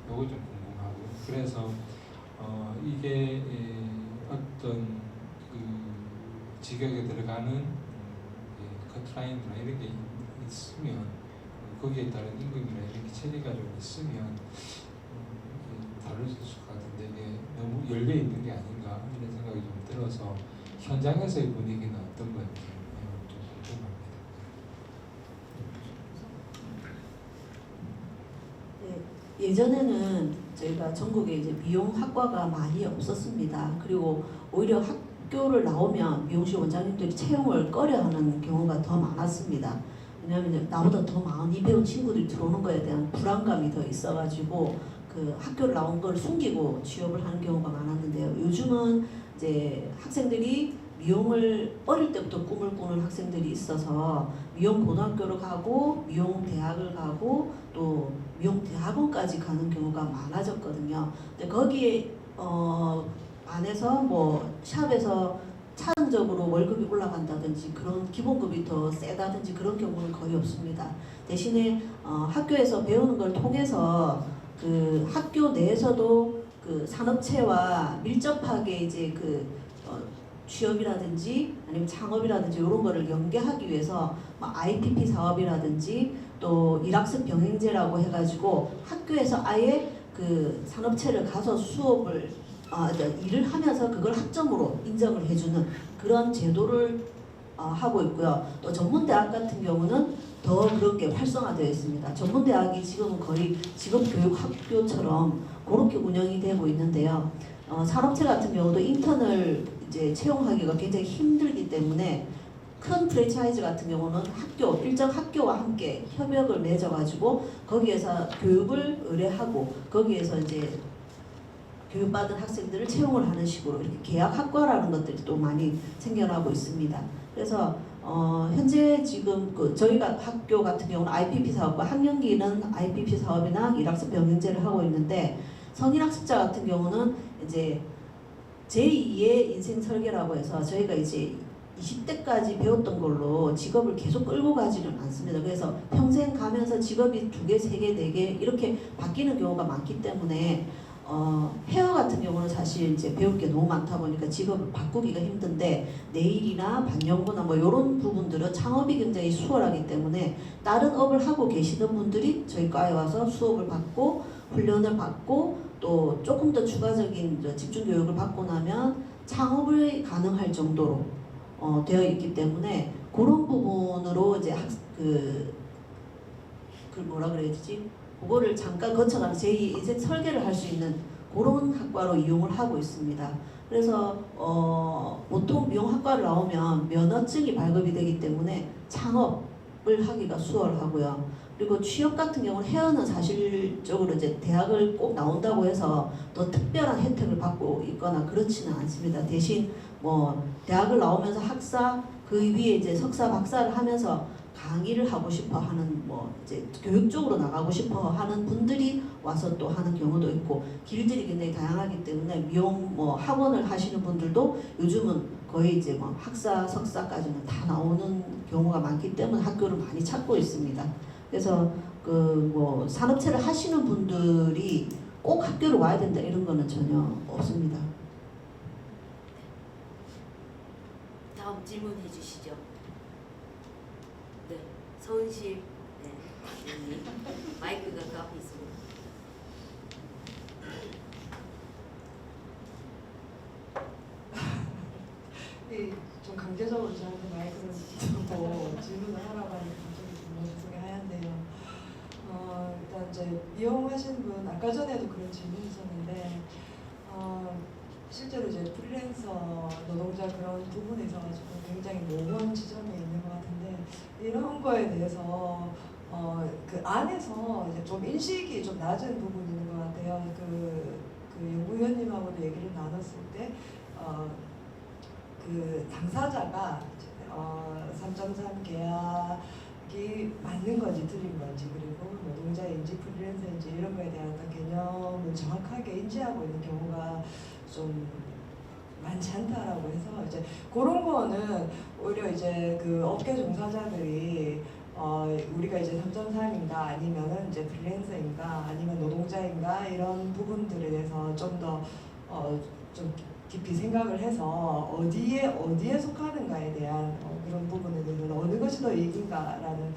S2: 요거 좀 궁금하고요. 그래서 이게 어떤 그 직역에 들어가는 커트라인이나 이런 게 있으면, 거기에 따른 임금이나 이렇게 체계가 좀 있으면 다룰 수 있을 것 같은데, 이게 너무 열려 있는 게 아닌가 이런 생각이 좀 들어서 현장에서의 분위기는 어떤 건지 좀 궁금합니다.
S4: 네, 예전에는 저희가 전국에 이제 미용학과가 많이 없었습니다. 그리고 오히려 학교를 나오면 미용실 원장님들이 채용을 꺼려하는 경우가 더 많았습니다. 왜냐하면 나보다 더 많이 배운 친구들이 들어오는 거에 대한 불안감이 더 있어가지고 그 학교를 나온 걸 숨기고 취업을 하는 경우가 많았는데요. 요즘은 이제 학생들이 미용을 어릴 때부터 꿈을 꾸는 학생들이 있어서 미용 고등학교를 가고 미용 대학을 가고 또 미용 대학원까지 가는 경우가 많아졌거든요. 근데 거기에 안에서 뭐 샵에서 차등적으로 월급이 올라간다든지 그런 기본급이 더 세다든지 그런 경우는 거의 없습니다. 대신에 학교에서 배우는 걸 통해서 그 학교 내에서도 그 산업체와 밀접하게 이제 취업이라든지 아니면 창업이라든지 이런 거를 연계하기 위해서 IPP 사업이라든지 또 일학습 병행제라고 해가지고 학교에서 아예 그 산업체를 가서 수업을 일을 하면서 그걸 학점으로 인정을 해주는 그런 제도를 하고 있고요. 또 전문대학 같은 경우는 더 그런 게 활성화되어 있습니다. 전문대학이 지금은 거의 직업교육학교처럼 그렇게 운영이 되고 있는데요. 산업체 같은 경우도 인턴을 이제 채용하기가 굉장히 힘들기 때문에 큰 프랜차이즈 같은 경우는 일정 학교와 함께 협약을 맺어가지고 거기에서 교육을 의뢰하고 거기에서 이제 교육받은 학생들을 채용을 하는 식으로 이렇게 계약학과라는 것들이 또 많이 생겨나고 있습니다. 그래서 현재 지금 저희가 학교 같은 경우는 IPP 사업과 학년기는 IPP 사업이나 일학습 병행제를 하고 있는데 성인학습자 같은 경우는 이제 제2의 인생 설계라고 해서 저희가 이제 20대까지 배웠던 걸로 직업을 계속 끌고 가지는 않습니다. 그래서 평생 가면서 직업이 2개, 3개, 4개 이렇게 바뀌는 경우가 많기 때문에 헤어 같은 경우는 사실 이제 배울 게 너무 많다 보니까 직업을 바꾸기가 힘든데 네일이나 반영구나 뭐 이런 부분들은 창업이 굉장히 수월하기 때문에 다른 업을 하고 계시는 분들이 저희 과에 와서 수업을 받고 훈련을 받고 또 조금 더 추가적인 집중 교육을 받고 나면 창업을 가능할 정도로 되어 있기 때문에 그런 부분으로 이제 뭐라 그래야 되지? 그거를 잠깐 거쳐가는 제2 인생 설계를 할 수 있는 그런 학과로 이용을 하고 있습니다. 그래서 보통 미용학과를 나오면 면허증이 발급이 되기 때문에 창업을 하기가 수월하고요. 그리고 취업 같은 경우는 헤어는 사실적으로 이제 대학을 꼭 나온다고 해서 더 특별한 혜택을 받고 있거나 그렇지는 않습니다. 대신 뭐 대학을 나오면서 학사 그 위에 이제 석사 박사를 하면서 강의를 하고 싶어 하는 뭐 이제 교육 쪽으로 나가고 싶어 하는 분들이 와서 또 하는 경우도 있고 길들이 굉장히 다양하기 때문에 미용 뭐 학원을 하시는 분들도 요즘은 거의 이제 뭐 학사 석사까지는 다 나오는 경우가 많기 때문에 학교를 많이 찾고 있습니다. 그래서 그 뭐 산업체를 하시는 분들이 꼭 학교를 와야 된다 이런 거는 전혀 없습니다.
S1: 다음 질문해 주시죠. 네, 서은실 네, 마이크가 그 앞에 있습니다.
S3: 네, 좀 강제적으로 저한테 마이크를 주고 질문을 하라고 하니까 좀 속이 하얀데요. 일단 이제 미용하시는 분 아까 전에도 그런 질문이 있었는데 실제로 이제 프리랜서 노동자 그런 부분에 있어가지고 굉장히 모호한 지점이 있는 것 같은데 이런 거에 대해서 그 안에서 이제 좀 인식이 좀 낮은 부분이 있는 것 같아요. 그 연구위원님하고도 얘기를 나눴을 때 그
S7: 그 당사자가 3.3 계약이 맞는 건지 틀린 건지 그리고 노동자인지 프리랜서인지 이런 거에 대한 어떤 개념을 정확하게 인지하고 있는 경우가 좀 많지 않다라고 해서 이제 그런 거는 오히려 이제 그 업계 종사자들이 우리가 이제 3.3인가 아니면은 이제 프리랜서인가 아니면 노동자인가 이런 부분들에 대해서 좀 더 좀 깊이 생각을 해서 어디에 속하는가에 대한 그런 부분에 대해서는 어느 것이 더 이익인가라는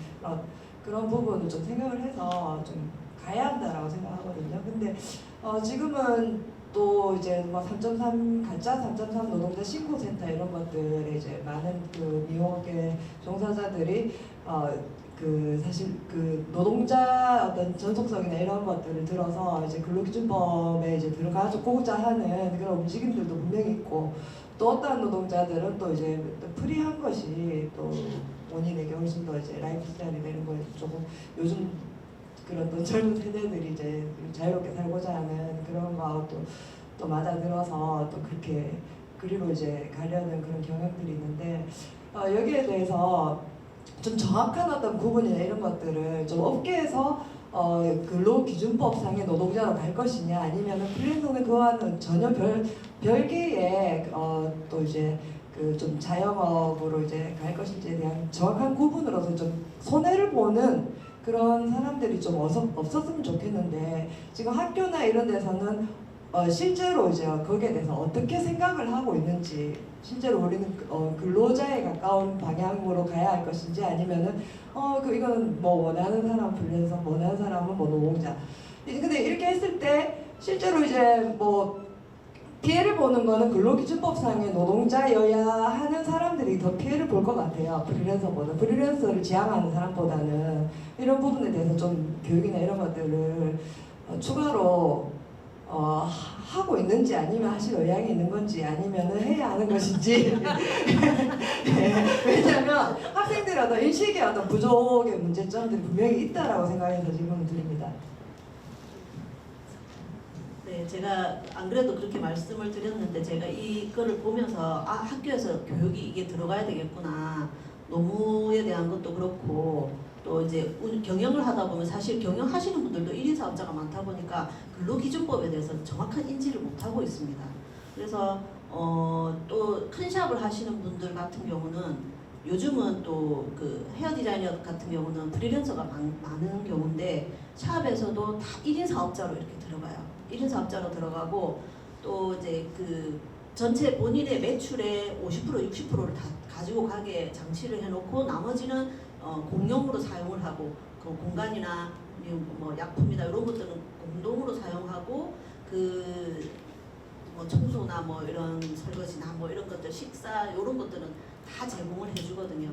S7: 그런 부분을 좀 생각을 해서 좀 가야 한다라고 생각하거든요. 근데 지금은 또 이제 뭐 3.3 가짜 3.3 노동자 신고센터 이런 것들에 이제 많은 그 미용업계 종사자들이 그 사실 그 노동자 어떤 전속성이나 이런 것들을 들어서 이제 근로기준법에 이제 들어가고자 하는 그런 움직임들도 분명히 있고 또 어떤 노동자들은 또 이제 프리한 것이 또 본인에게 훨씬 더 이제 라이프 스타일이 되는 거에 조금 요즘 그런 또 젊은 세대들이 이제 자유롭게 살고자 하는 그런 거하고 또 맞아들어서 또 그렇게 그리로 이제 가려는 그런 경향들이 있는데 여기에 대해서 좀 정확한 어떤 구분이나 이런 것들을 좀 업계에서 근로기준법상의 노동자로 갈 것이냐 아니면은 프리랜서는 그와는 전혀 별개의 또 이제 그 좀 자영업으로 이제 갈 것인지에 대한 정확한 구분으로서 좀 손해를 보는 그런 사람들이 좀 없었으면 좋겠는데 지금 학교나 이런 데서는 실제로 이제 거기에 대해서 어떻게 생각을 하고 있는지 실제로 우리는 근로자에 가까운 방향으로 가야 할 것인지 아니면은 이거는 뭐 원하는 사람 프리랜서 원하는 사람은 뭐 노동자 근데 이렇게 했을 때 실제로 이제 뭐 피해를 보는 거는 근로기준법상의 노동자여야 하는 사람들이 더 피해를 볼 것 같아요. 프리랜서를 지향하는 사람보다는 이런 부분에 대해서 좀 교육이나 이런 것들을 추가로 하고 있는지 아니면 하실 의향이 있는 건지 아니면 해야 하는 것인지 네, 왜냐하면 학생들의 어떤 인식의 어떤 부족의 문제점들이 분명히 있다라고 생각해서 질문을 드립니다.
S4: 네, 제가 안 그래도 그렇게 말씀을 드렸는데 제가 이거를 보면서 학교에서 교육이 이게 들어가야 되겠구나. 노무에 대한 것도 그렇고 또 이제 경영을 하다 보면 사실 경영하시는 분들도 1인 사업자가 많다 보니까 근로기준법에 대해서 정확한 인지를 못하고 있습니다. 그래서 또 큰 샵을 하시는 분들 같은 경우는 요즘은 또 그 헤어 디자이너 같은 경우는 프리랜서가 많은 경우인데 샵에서도 다 1인 사업자로 이렇게 들어가요. 1인 사업자로 들어가고 또 이제 그 전체 본인의 매출의 50% 60%를 다 가지고 가게 장치를 해놓고 나머지는 공용으로 사용을 하고 그 공간이나 뭐 약품이나 이런 것들은 공동으로 사용하고 그 뭐 청소나 뭐 이런 설거지나 뭐 이런 것들 식사 이런 것들은 다 제공을 해주거든요.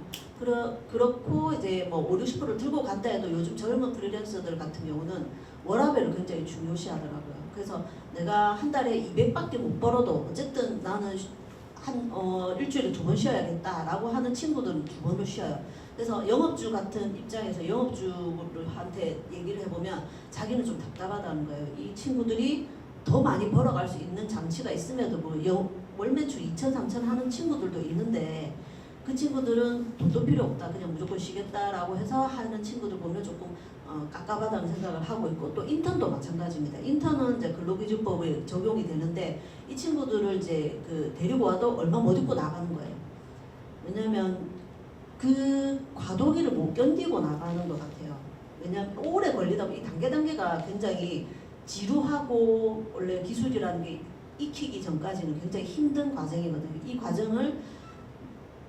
S4: 그렇고 이제 뭐 5, 60%를 들고 간다 해도 요즘 젊은 프리랜서들 같은 경우는 워라밸을 굉장히 중요시하더라고요. 그래서 내가 한 달에 200밖에 못 벌어도 어쨌든 나는 일주일에 2번 쉬어야겠다라고 하는 친구들은 2번을 쉬어요. 그래서 영업주 같은 입장에서 영업주한테 얘기를 해보면 자기는 좀 답답하다는 거예요. 이 친구들이 더 많이 벌어갈 수 있는 장치가 있음에도 월 매출 2천, 3천 하는 친구들도 있는데 그 친구들은 돈도 필요 없다. 그냥 무조건 쉬겠다라고 해서 하는 친구들 보면 조금 깝깝하다는 생각을 하고 있고 또 인턴도 마찬가지입니다. 인턴은 이제 근로기준법에 적용이 되는데 이 친구들을 이제 그 데리고 와도 얼마 못 입고 나가는 거예요. 왜냐하면 그 과도기를 못 견디고 나가는 것 같아요. 왜냐하면 오래 걸리다 보면 이 단계가 굉장히 지루하고 원래 기술이라는 게 익히기 전까지는 굉장히 힘든 과정이거든요. 이 과정을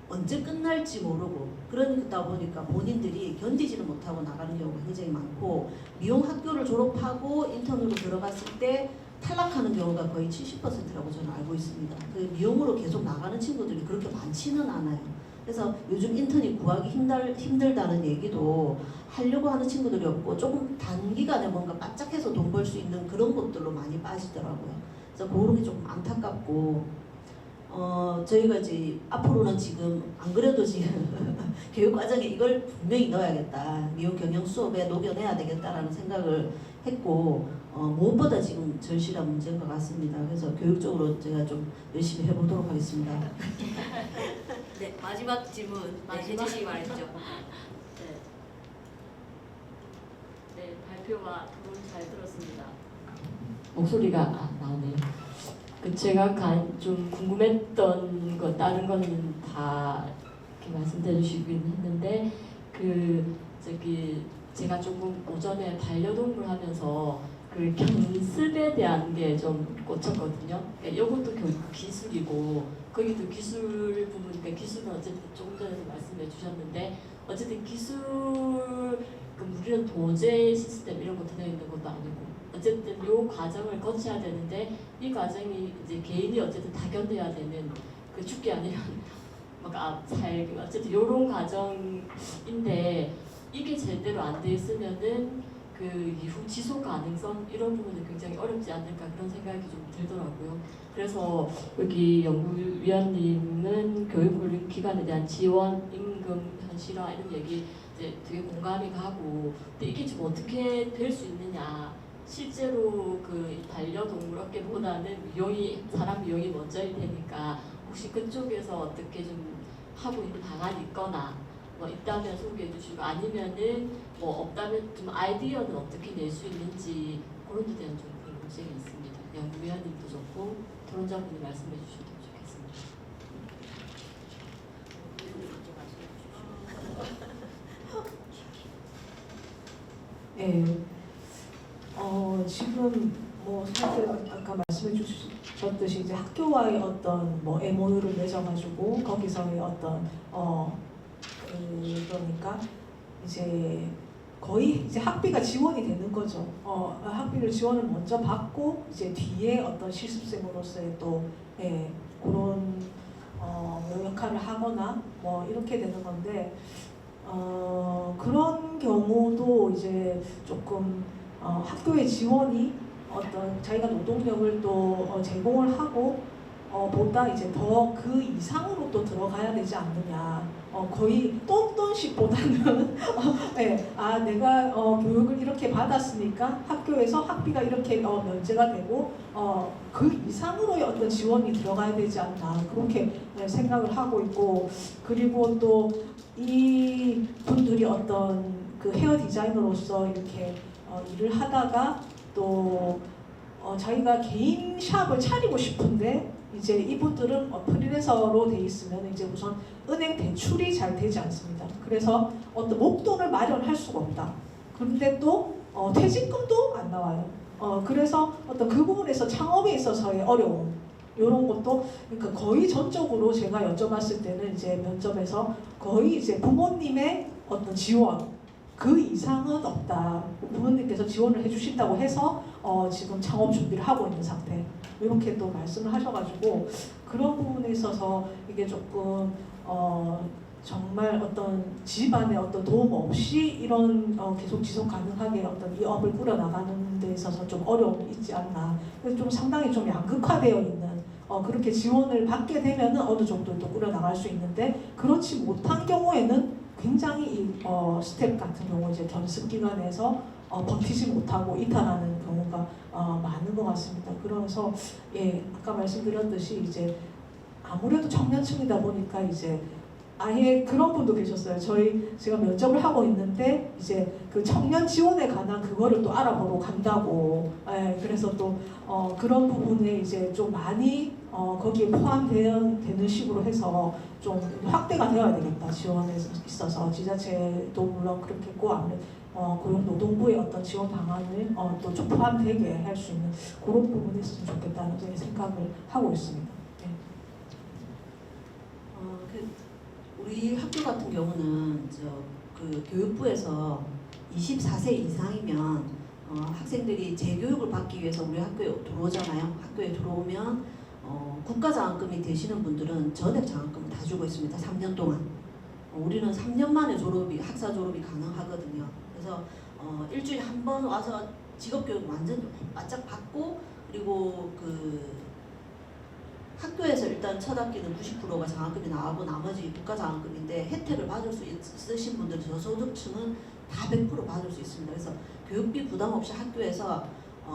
S4: 언제 끝날지 모르고 그러다 보니까 본인들이 견디지를 못하고 나가는 경우가 굉장히 많고 미용 학교를 졸업하고 인턴으로 들어갔을 때 탈락하는 경우가 거의 70%라고 저는 알고 있습니다. 그 미용으로 계속 나가는 친구들이 그렇게 많지는 않아요. 그래서 요즘 인턴이 구하기 힘들다는 얘기도 하려고 하는 친구들이 없고 조금 단기간에 뭔가 바짝해서 돈 벌 수 있는 그런 것들로 많이 빠지더라고요. 그래서 그런 게 조금 안타깝고 저희가 이제 앞으로는 지금 안 그래도 지금 교육 과정에 이걸 분명히 넣어야겠다. 미용 경영 수업에 녹여내야 되겠다라는 생각을 했고 무엇보다 지금 절실한 문제인 것 같습니다. 그래서 교육적으로 제가 좀 열심히 해보도록 하겠습니다.
S1: 네, 마지막 질문. 네, 혜지 씨 말해주죠.
S8: 네, 발표와 토론 잘 들었습니다. 목소리가 나오네요. 제가 좀 궁금했던 거 다른 거는 다 이렇게 말씀해 주시긴 했는데 제가 조금 오전에 반려동물 하면서 그 견습에 대한 게 좀 꽂혔거든요. 그러니까 이것도 교육 기술이고 거기도 기술 부분, 그러니까 기술은 어쨌든 조금 전에도 말씀해 주셨는데 어쨌든 기술 우리는 도제 시스템 이런 거 들어 있는 것도 아니고 어쨌든 요 과정을 거쳐야 되는데 이 과정이 이제 개인이 어쨌든 다 견뎌야 되는 그 죽기 아니면 살기 어쨌든 요런 과정인데 이게 제대로 안 돼 있으면은 그 이후 지속 가능성 이런 부분은 굉장히 어렵지 않을까 그런 생각이 좀 들더라고요. 그래서 여기 연구위원님은 교육훈련기관에 대한 지원, 임금 현실화 이런 얘기 이제 되게 공감이 가고 근데 이게 지금 어떻게 될 수 있느냐 실제로 그 반려동물 업계보다는 사람 미용이 먼저일 테니까 혹시 그쪽에서 어떻게 좀 하고 있는 방안이 있거나 뭐 있다면 소개해 주시고 아니면은 뭐 없다면 좀 아이디어는 어떻게 낼 수 있는지 그런 데 대한 좀 궁금증이 있습니다. 연구위원님도 좋고 토론자분이 말씀해 주셔도 좋겠습니다.
S3: 네. 지금 뭐 사실 아까 말씀해 주셨듯이 이제 학교와의 어떤 뭐 MOU를 맺어가지고 거기서의 어떤 그러니까 이제 거의 이제 학비가 지원이 되는 거죠. 학비를 지원을 먼저 받고 이제 뒤에 어떤 실습생으로서의 또 그런 역할을 하거나 뭐 이렇게 되는 건데 그런 경우도 이제 조금 학교의 지원이 어떤 자기가 노동력을 또 제공을 하고 보다 이제 더 그 이상으로 또 들어가야 되지 않느냐. 거의 똔똔식보다는 내가 교육을 이렇게 받았으니까 학교에서 학비가 이렇게 면제가 되고 그 이상으로의 어떤 지원이 들어가야 되지 않나 그렇게 생각을 하고 있고 그리고 또 이 분들이 어떤 그 헤어 디자이너로서 이렇게 일을 하다가 또 자기가 개인 샵을 차리고 싶은데 이제 이분들은 프리랜서로 돼 있으면 이제 우선 은행 대출이 잘 되지 않습니다. 그래서 어떤 목돈을 마련할 수가 없다. 그런데 또 퇴직금도 안 나와요. 그래서 어떤 그 부분에서 창업에 있어서의 어려움 이런 것도 그러니까 거의 전적으로 제가 여쭤봤을 때는 이제 면접에서 거의 이제 부모님의 어떤 지원 그 이상은 없다. 부모님께서 지원을 해주신다고 해서 지금 창업 준비를 하고 있는 상태. 이렇게 또 말씀을 하셔가지고 그런 부분에 있어서 이게 조금 정말 어떤 집안의 어떤 도움 없이 이런 계속 지속 가능하게 어떤 이 업을 꾸려나가는 데 있어서 좀 어려움이 있지 않나. 그래서 좀 상당히 좀 양극화되어 있는 그렇게 지원을 받게 되면은 어느 정도 또 꾸려나갈 수 있는데 그렇지 못한 경우에는 굉장히 이 스텝 같은 경우 이제 견습 기간에서 버티지 못하고 이탈하는 경우가 많은 것 같습니다. 그래서 아까 말씀드렸듯이 이제 아무래도 청년층이다 보니까 이제 아예 그런 분도 계셨어요. 제가 면접을 하고 있는데 이제 그 청년 지원에 관한 그거를 또 알아보러 간다고. 그래서 또 그런 부분에 이제 좀 많이 거기에 포함되는 식으로 해서 좀 확대가 되어야 되겠다. 지원에 있어서 지자체도 물론 그렇겠고 아무래도 고용노동부의 어떤 지원 방안을 또 좀 포함되게 할 수 있는 그런 부분이 있으면 좋겠다는 생각을 하고 있습니다.
S4: 우리 학교 같은 경우는 그 교육부에서 24세 이상이면 학생들이 재교육을 받기 위해서 우리 학교에 들어오잖아요. 학교에 들어오면 국가장학금이 되시는 분들은 전액 장학금을 다 주고 있습니다. 3년 동안. 우리는 3년 만에 학사 졸업이 가능하거든요. 그래서 일주일에 한 번 와서 직업교육 완전 바짝 받고 그리고 그 학교에서 일단 첫 학기는 90%가 장학금이 나가고 나머지 국가 장학금인데 혜택을 받을 수 있으신 분들은 저소득층은 다 100% 받을 수 있습니다. 그래서 교육비 부담 없이 학교에서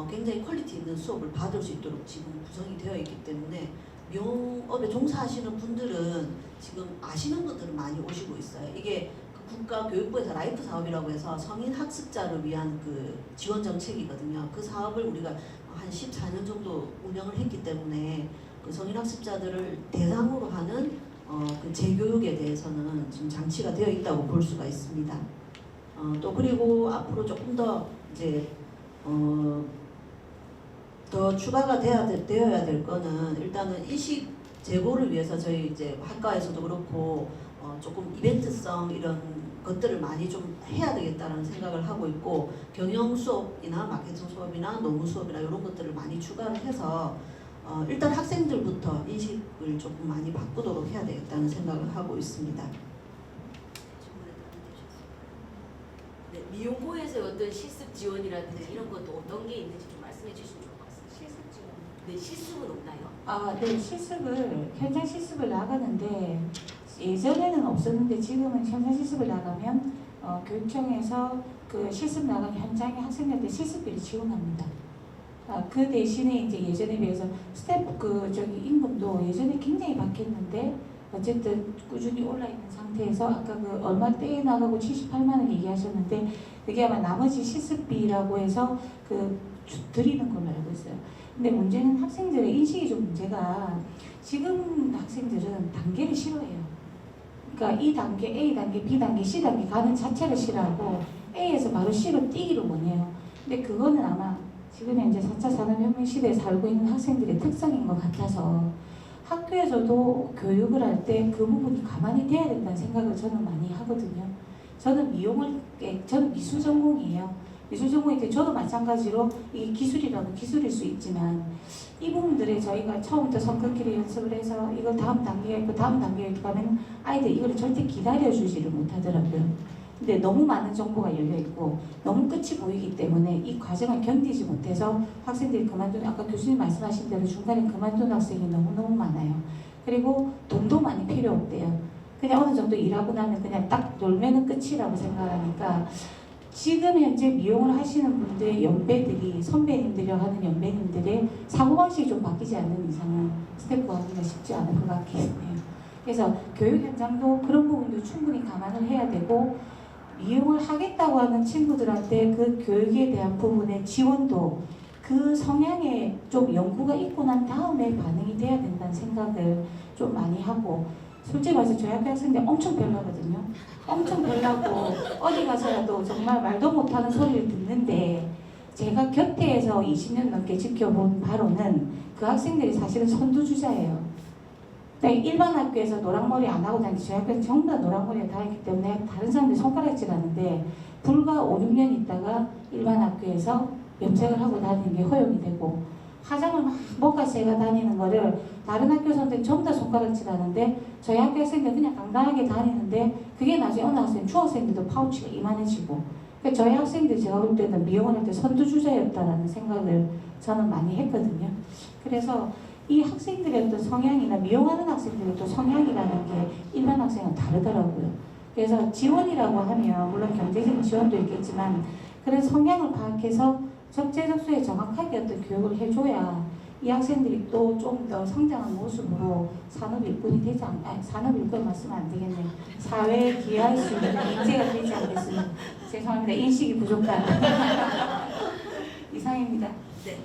S4: 굉장히 퀄리티 있는 수업을 받을 수 있도록 지금 구성이 되어 있기 때문에 미용업에 종사하시는 분들은 지금 아시는 분들은 많이 오시고 있어요. 이게 국가교육부에서 라이프 사업이라고 해서 성인 학습자를 위한 그 지원 정책이거든요. 그 사업을 우리가 한 14년 정도 운영을 했기 때문에 그 성인 학습자들을 대상으로 하는 그 재교육에 대해서는 지금 장치가 되어 있다고 볼 수가 있습니다. 또 그리고 앞으로 조금 더 이제 더 추가가 되어야 될 거는 일단은 인식 제고를 위해서 저희 이제 학과에서도 그렇고 조금 이벤트성 이런 것들을 많이 좀 해야 되겠다라는 생각을 하고 있고 경영 수업이나 마케팅 수업이나 노무 수업이나 이런 것들을 많이 추가를 해서 일단 학생들부터 인식을 조금 많이 바꾸도록 해야 되겠다는 생각을 하고 있습니다.
S1: 네, 미용고에서 어떤 실습 지원이라든지 이런 것도 어떤 게 있는지 좀 말씀해 주시면 좋을 것 같습니다.
S5: 실습 지원.
S1: 네, 실습은 없나요?
S5: 네, 현장 실습을 나가는데 예전에는 없었는데 지금은 현장 실습을 나가면 교육청에서 그 실습 나간 현장에 학생들한테 실습비를 지원합니다. 그 대신에 이제 예전에 비해서 스태프 임금도 예전에 굉장히 바뀌었는데 어쨌든 꾸준히 올라 있는 상태에서 아까 그 얼마 떼에 나가고 78만 원 얘기하셨는데 그게 아마 나머지 실습비라고 해서 드리는 걸로 알고 있어요. 근데 문제는 학생들의 인식이 좀 문제가 지금 학생들은 단계를 싫어해요. 그러니까 이 단계, A 단계, B 단계, C 단계 가는 자체를 싫어하고 A에서 바로 C로 뛰기를 원해요. 근데 그거는 아마 지금 현재 4차 산업혁명 시대에 살고 있는 학생들의 특성인 것 같아서 학교에서도 교육을 할 때 그 부분이 가만히 돼야 된다는 생각을 저는 많이 하거든요. 저는 미술 전공이에요. 미술 전공일 때 저도 마찬가지로 이게 기술이라면 기술일 수 있지만 이 부분들에 저희가 처음부터 성격끼리 연습을 해서 이거 다음 단계가 있고 다음 단계가 있고 하면 아이들이 이걸 절대 기다려주지를 못하더라고요. 근데 너무 많은 정보가 열려있고 너무 끝이 보이기 때문에 이 과정을 견디지 못해서 학생들이 그만두는 아까 교수님 말씀하신 대로 중간에 그만두는 학생이 너무너무 많아요. 그리고 돈도 많이 필요 없대요. 그냥 어느 정도 일하고 나면 그냥 딱 놀면은 끝이라고 생각하니까 지금 현재 미용을 하시는 분들의 연배들이 선배님들이라고 하는 연배님들의 사고방식이 좀 바뀌지 않는 이상은 스태프가 하기가 쉽지 않을 것 같긴 해요. 그래서 교육 현장도 그런 부분도 충분히 감안을 해야 되고 미용을 하겠다고 하는 친구들한테 그 교육에 대한 부분의 지원도 그 성향에 좀 연구가 있고 난 다음에 반응이 돼야 된다는 생각을 좀 많이 하고 솔직히 말해서 저희 학교 학생들 엄청 별나거든요. 엄청 별나고 어디 가서라도 정말 말도 못하는 소리를 듣는데 제가 곁에서 20년 넘게 지켜본 바로는 그 학생들이 사실은 선두주자예요. 일반 학교에서 노랑머리 안 하고 다니지 저희 학교는 전부 다 노랑머리에 다녔기 때문에 다른 사람들이 손가락질 하는데 불과 5, 6년 있다가 일반 학교에서 염색을 하고 다니는 게 허용이 되고 화장을 막 목까지가 다니는 거를 다른 학교 선생님 전부 다 손가락질 하는데 저희 학교 학생들 그냥 당당하게 다니는데 그게 나중에 어느 학생 중학생들도 파우치가 이만해지고 그러니까 저희 학생들 제가 볼 때는 미용을 할 때 선두주자였다라는 생각을 저는 많이 했거든요. 그래서 이 학생들의 어떤 성향이나 미용하는 학생들의 또 성향이라는 게 일반 학생은 다르더라고요. 그래서 지원이라고 하면 물론 경제적인 지원도 있겠지만 그런 성향을 파악해서 적재적소에 정확하게 어떤 교육을 해줘야 이 학생들이 또 좀 더 성장한 모습으로 산업일꾼이 되지 산업일꾼 말씀은 안 되겠네요. 사회에 기여할 수 있는 인재가 되지 않겠습니까? 죄송합니다. 인식이 부족한 이상입니다.
S1: 네.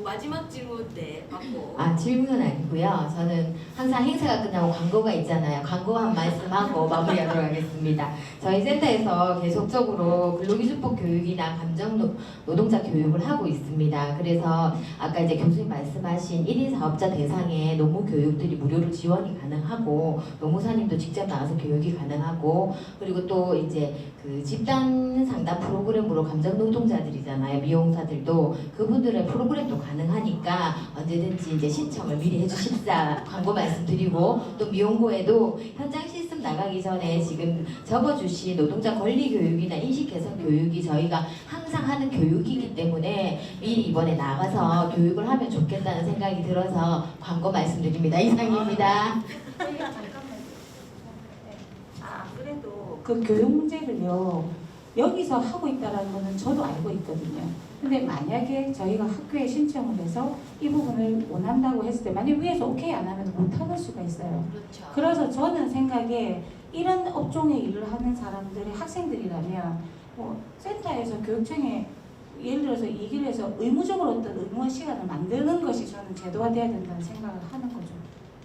S1: 마지막 질문 받고.
S9: 질문은 아니고요. 저는 항상 행사가 끝나고 광고가 있잖아요. 광고 한 말씀하고 마무리하도록 하겠습니다. 저희 센터에서 계속적으로 근로기준법 교육이나 감정 노동자 교육을 하고 있습니다. 그래서 아까 이제 교수님 말씀하신 1인 사업자 대상의 노무 교육들이 무료로 지원이 가능하고 노무사님도 직접 나와서 교육이 가능하고 그리고 또 이제 그 집단 상담 프로그램으로 감정 노동자들이잖아요. 미용사들도 그분들의 프로그램도 신청도 가능하니까 언제든지 이제 신청을 미리 해주십사 광고 말씀드리고 또 미용고에도 현장 실습 나가기 전에 지금 적어주신 노동자 권리 교육이나 인식 개선 교육이 저희가 항상 하는 교육이기 때문에 미리 이번에 나가서 교육을 하면 좋겠다는 생각이 들어서 광고 말씀드립니다. 이상입니다.
S5: 그래도 그 교육 문제를요 여기서 하고 있다는 거는 저도 알고 있거든요. 근데 만약에 저희가 학교에 신청을 해서 이 부분을 원한다고 했을 때 만약 위에서 오케이 안 하면 못 하는 수가 있어요.
S9: 그렇죠.
S5: 그래서 저는 생각에 이런 업종의 일을 하는 사람들이 학생들이라면 센터에서 교육청에 예를 들어서 이 길에서 의무적으로 어떤 의무화 시간을 만드는 것이 저는 제도화돼야 된다는 생각을 하는 거죠.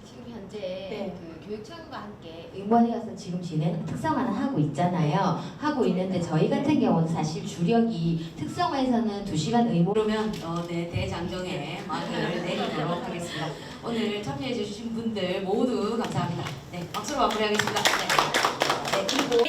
S9: 지금 현재
S5: 네.
S9: 그 교육청과 함께 의원이 가서 지금 특성화는 하고 있잖아요. 하고 있는데 저희 같은 경우는 사실 주력이 특성화에서는 2시간 의무
S1: 그러면 네, 대장정에 막을 내리도록 하겠습니다. 오늘 참여해 주신 분들 모두 감사합니다. 네, 박수로 마무리하겠습니다. 네, 그리고